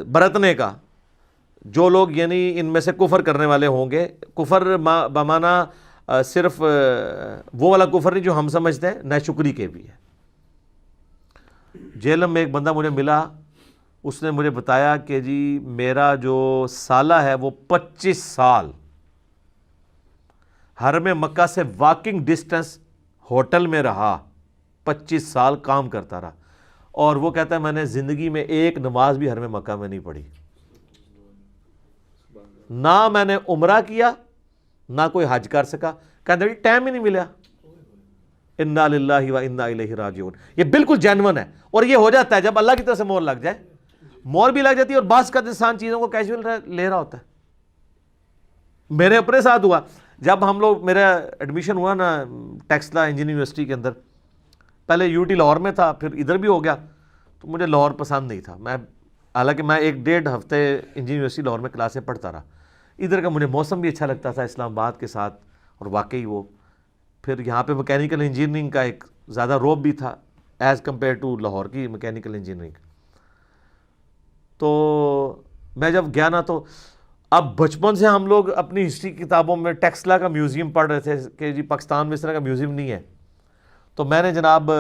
برتنے کا، جو لوگ یعنی ان میں سے کفر کرنے والے ہوں گے، کفر بمانا صرف وہ والا کفر نہیں جو ہم سمجھتے ہیں، ناشکری کے بھی ہے۔ جیلم میں ایک بندہ مجھے ملا، اس نے مجھے بتایا کہ جی میرا جو سالہ ہے وہ 25 سال حرم مکہ سے واکنگ ڈسٹنس ہوٹل میں رہا، 25 سال کام کرتا رہا، اور وہ کہتا ہے میں نے زندگی میں ایک نماز بھی حرم مکہ میں نہیں پڑھی، نہ میں نے عمرہ کیا نہ کوئی حج کر سکا، کہتا ہے ٹائم ہی نہیں ملا۔ انا للہ و انا الیہ راجعون، یہ بالکل جینون ہے، اور یہ ہو جاتا ہے جب اللہ کی طرف سے مہر لگ جائے، مہر بھی لگ جاتی ہے، اور بعض کا انسان چیزوں کو کیجول لے رہا ہوتا ہے۔ میرے اپنے ساتھ ہوا جب ہم لوگ، میرا ایڈمیشن ہوا نا ٹیکسلا انجینئرنگ یونیورسٹی کے اندر، پہلے یو ٹی لاہور میں تھا، پھر ادھر بھی ہو گیا، تو مجھے لاہور پسند نہیں تھا، میں حالانکہ میں 1.5 ہفتے انجینئرنگ یونیورسٹی لاہور میں کلاسیں پڑھتا رہا، ادھر کا مجھے موسم بھی اچھا لگتا تھا اسلام آباد کے ساتھ، اور واقعی وہ پھر یہاں پہ میکینیکل انجینئرنگ کا ایک زیادہ روب بھی تھا ایز کمپیئر ٹو لاہور کی میکینیکل انجینئرنگ۔ تو میں جب گیا نا، تو اب بچپن سے ہم لوگ اپنی ہسٹری کتابوں میں ٹیکسلا کا میوزیم پڑھ رہے تھے کہ جی پاکستان میں اس طرح کا میوزیم نہیں ہے، تو میں نے جناب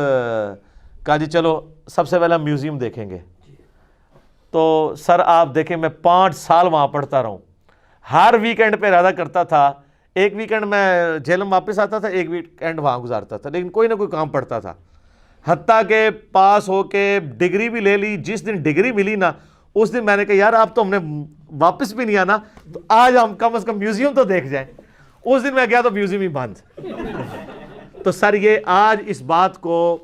کہا جی چلو سب سے پہلے میوزیم دیکھیں گے۔ تو سر آپ دیکھیں میں 5 سال وہاں پڑھتا رہا ہوں، ہر ویکینڈ پہ ارادہ کرتا تھا، ایک ویکینڈ میں جیلم واپس آتا تھا، ایک ویکینڈ وہاں گزارتا تھا، لیکن کوئی نہ کوئی کام پڑتا تھا، حتیٰ کہ پاس ہو کے ڈگری بھی لے لی۔ جس دن ڈگری ملی نا اس دن میں نے کہا یار آپ تو ہم نے واپس بھی نہیں آنا، تو آج ہم کم از کم میوزیم تو دیکھ جائیں۔ اس دن میں گیا تو میوزیم ہی بند۔ تو سر یہ آج اس بات کو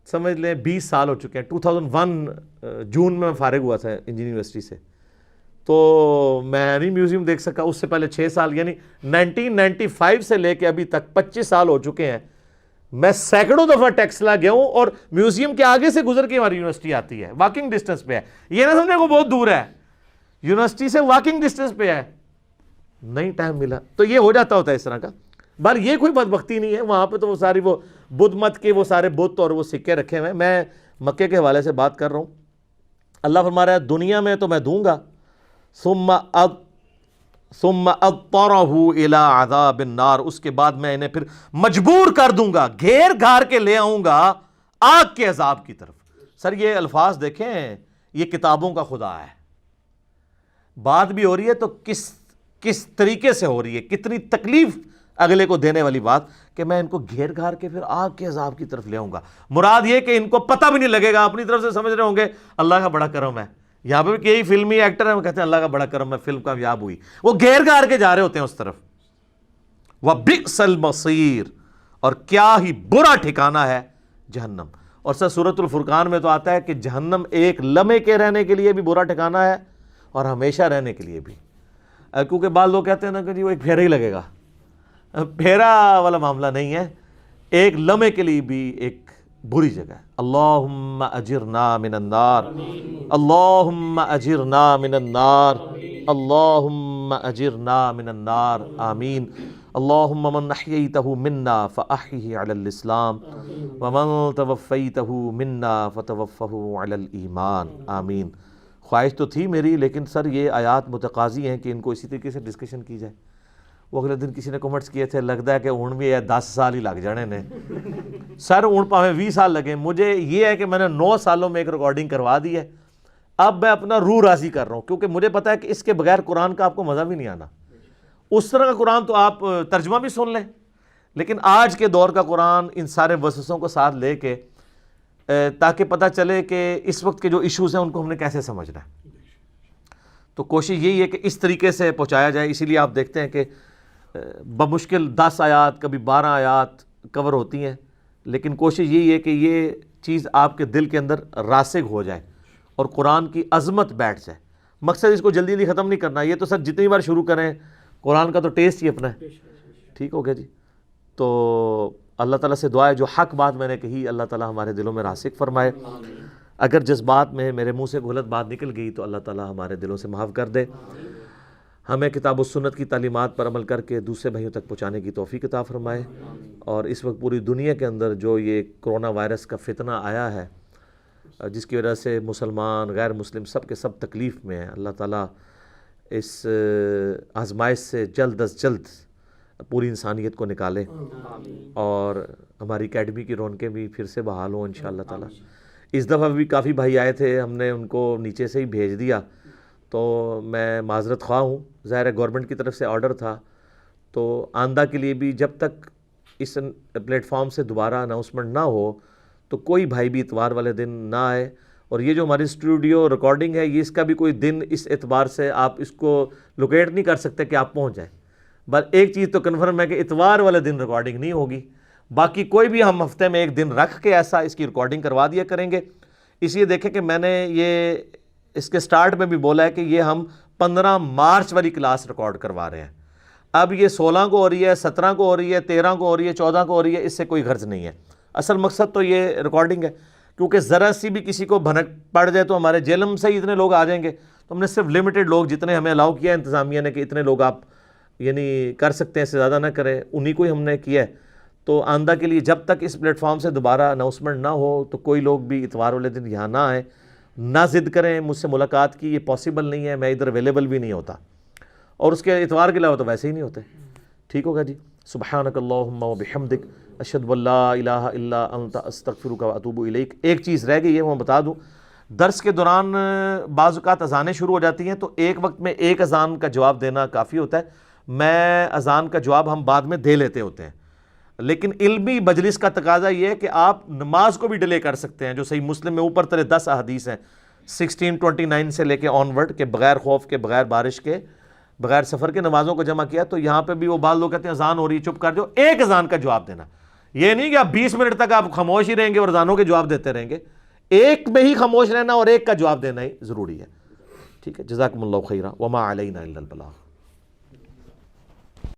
سمجھ لیں 20 سال ہو چکے ہیں۔ 2001 جون میں فارغ ہوا تھا انجینئرنگ یونیورسٹی سے، تو میں نہیں میوزیم دیکھ سکا۔ اس سے پہلے 6 سال یعنی 1995 سے لے کے ابھی تک 25 سال ہو چکے ہیں، میں سینکڑوں دفعہ ٹیکسلا گیا ہوں، اور میوزیم کے آگے سے گزر کے ہماری یونیورسٹی آتی ہے، واکنگ ڈسٹنس پہ ہے، یہ نہ سمجھے کو بہت دور ہے، یونیورسٹی سے واکنگ ڈسٹنس پہ ہے، نہیں ٹائم ملا۔ تو یہ ہو جاتا ہوتا ہے اس طرح کا، بل یہ کوئی بدبختی نہیں ہے، وہاں پہ تو وہ ساری وہ بدھ مت کے وہ سارے بت اور وہ سکے رکھے ہوئے ہیں۔ میں مکے کے حوالے سے بات کر رہا ہوں، اللہ فرما رہا ہے دنیا میں تو میں دوں گا، ثم اضطرہ الی عذاب النار، اس کے بعد میں انہیں پھر مجبور کر دوں گا، گھیر گھار کے لے آؤں گا آگ کے عذاب کی طرف۔ سر یہ الفاظ دیکھیں، یہ کتابوں کا خدا ہے، بات بھی ہو رہی ہے تو کس طریقے سے ہو رہی ہے، کتنی تکلیف اگلے کو دینے والی بات کہ میں ان کو گھیر گھار کے پھر آگ کے عذاب کی طرف لے آؤں گا۔ مراد یہ کہ ان کو پتہ بھی نہیں لگے گا، اپنی طرف سے سمجھ رہے ہوں گے اللہ کا بڑا کرم ہے۔ یہاں پہ بھی کئی فلمی ایکٹر ہیں وہ کہتے ہیں اللہ کا بڑا کرم ہے، فلم کامیاب ہوئی، وہ گھیر گھار کے جا رہے ہوتے ہیں اس طرف۔ وَبِئْسَ الْمَصِيرُ، اور کیا ہی برا ٹھکانہ ہے جہنم۔ اور سر سورۃ الفرقان میں تو آتا ہے کہ جہنم ایک لمحے کے رہنے کے لیے بھی برا ٹھکانہ ہے اور ہمیشہ رہنے کے لیے بھی، کیونکہ بعض لوگ کہتے ہیں نا کہ جی وہ ایک پھیرا ہی لگے گا، پھیرا والا معاملہ نہیں ہے، ایک لمحے کے لیے بھی ایک بری جگہ ہے۔ اللہم اجرنا من النار، اللہم اجرنا من النار، اللہم اجرنا من النار، آمین۔ اللہم من احییتہ منا فاحیہ علی الاسلام ومن توفیتہ منا فتوفہ علی الایمان، آمین۔ خواہش تو تھی میری، لیکن سر یہ آیات متقاضی ہیں کہ ان کو اسی طریقے سے ڈسکشن کی جائے۔ وہ اگلے دن کسی نے کمنٹس کیے تھے، لگتا ہے کہ ہوں بھی 10 سال ہی لگ جانے نے سر، ہوں پاویں 20 سال لگے، مجھے یہ ہے کہ میں نے 9 سالوں میں ایک ریکارڈنگ کروا دی ہے، اب میں اپنا روح راضی کر رہا ہوں، کیونکہ مجھے پتا ہے کہ اس کے بغیر قرآن کا آپ کو مزہ بھی نہیں آنا۔ اس طرح کا قرآن تو آپ ترجمہ بھی سن لیں، لیکن آج کے دور کا قرآن ان سارے وسوسوں کو ساتھ لے کے، تاکہ پتہ چلے کہ اس وقت کے جو ایشوز ہیں ان کو ہم نے کیسے سمجھنا ہے، تو کوشش یہی ہے کہ اس طریقے سے پہنچایا جائے۔ اسی لیے آپ دیکھتے ہیں کہ بمشکل 10 آیات کبھی 12 آیات کور ہوتی ہیں، لیکن کوشش یہی ہے کہ یہ چیز آپ کے دل کے اندر راسخ ہو جائے اور قرآن کی عظمت بیٹھ جائے۔ مقصد اس کو جلدی جلدی ختم نہیں کرنا، یہ تو سر جتنی بار شروع کریں قرآن کا تو ٹیسٹ ہی اپنا ہے، ٹھیک ہو گیا جی۔ تو اللہ تعالیٰ سے دعا ہے جو حق بات میں نے کہی اللہ تعالیٰ ہمارے دلوں میں راسخ فرمائے، اگر جس بات میں میرے منہ سے غلط بات نکل گئی تو اللہ تعالیٰ ہمارے دلوں سے معاف کر دے، ہمیں کتاب و سنت کی تعلیمات پر عمل کر کے دوسرے بھائیوں تک پہنچانے کی توفیق عطا فرمائے، اور اس وقت پوری دنیا کے اندر جو یہ کرونا وائرس کا فتنہ آیا ہے، جس کی وجہ سے مسلمان غیر مسلم سب کے سب تکلیف میں ہیں، اللہ تعالیٰ اس آزمائش سے جلد از جلد پوری انسانیت کو نکالے، اور ہماری اکیڈمی کی رونقیں بھی پھر سے بحال ہوں انشاءاللہ تعالیٰ۔ اس دفعہ بھی کافی بھائی آئے تھے، ہم نے ان کو نیچے سے ہی بھیج دیا، تو میں معذرت خواہ ہوں، ظاہر ہے گورنمنٹ کی طرف سے آرڈر تھا، تو آئندہ کے لیے بھی جب تک اس پلیٹ فارم سے دوبارہ اناؤنسمنٹ نہ ہو تو کوئی بھائی بھی اتوار والے دن نہ آئے، اور یہ جو ہماری اسٹوڈیو ریکارڈنگ ہے یہ اس کا بھی کوئی دن اس اعتبار سے آپ اس کو لوکیٹ نہیں کر سکتے کہ آپ پہنچ جائیں، بس ایک چیز تو کنفرم ہے کہ اتوار والے دن ریکارڈنگ نہیں ہوگی، باقی کوئی بھی ہم ہفتے میں ایک دن رکھ کے ایسا اس کی ریکارڈنگ کروا دیا کریں گے۔ اس لیے دیکھیں کہ میں نے یہ اس کے سٹارٹ میں بھی بولا ہے کہ یہ ہم 15 مارچ والی کلاس ریکارڈ کروا رہے ہیں، اب یہ 16 کو ہو رہی ہے، 17 کو ہو رہی ہے، 13 کو ہو رہی ہے، 14 کو ہو رہی ہے، اس سے کوئی غرض نہیں ہے، اصل مقصد تو یہ ریکارڈنگ ہے، کیونکہ ذرا سی بھی کسی کو بھنک پڑ جائے تو ہمارے جیلم سے ہی اتنے لوگ آ جائیں گے، تو ہم نے صرف لمیٹڈ لوگ جتنے ہمیں الاؤ کیا ہے انتظامیہ نے کہ اتنے لوگ آپ یعنی کر سکتے ہیں، اس سے زیادہ نہ کریں، انہی کو ہی ہم نے کیا ہے۔ تو آئندہ کے لیے جب تک اس پلیٹ فارم سے دوبارہ اناؤنسمنٹ نہ ہو تو کوئی لوگ بھی اتوار والے دن یہاں نہ آئیں، نہ ضد کریں مجھ سے ملاقات کی، یہ پاسبل نہیں ہے، میں ادھر اویلیبل بھی نہیں ہوتا، اور اس کے اتوار کے علاوہ تو ویسے ہی نہیں ہوتے، ٹھیک ہوگا جی۔ سبحانک اللہم و بحمدک اشہد ان لا الہ الا انت استغفرک و اتوب الیک۔ ایک چیز رہ گئی ہے وہ بتا دوں، درس کے دوران بعض اوقات اذانیں شروع ہو جاتی ہیں تو ایک وقت میں ایک اذان کا جواب دینا کافی ہوتا ہے، میں اذان کا جواب ہم بعد میں دے لیتے ہوتے ہیں، لیکن علمی مجلس کا تقاضا یہ ہے کہ آپ نماز کو بھی ڈیلے کر سکتے ہیں، جو صحیح مسلم میں اوپر تلے 10 احادیث ہیں 1629 سے لے کے آن ورڈ کہ بغیر خوف کے، بغیر بارش کے، بغیر سفر کے نمازوں کو جمع کیا، تو یہاں پہ بھی وہ بعض لوگ کہتے ہیں اذان ہو رہی ہے چپ کر جاؤ، ایک اذان کا جواب دینا، یہ نہیں کہ آپ 20 منٹ تک آپ خاموش ہی رہیں گے اور اذانوں کے جواب دیتے رہیں گے، ایک میں ہی خاموش رہنا اور ایک کا جواب دینا ہی ضروری ہے، ٹھیک ہے۔ جزاکم اللہ خیرا وما علینا الا البلاغ۔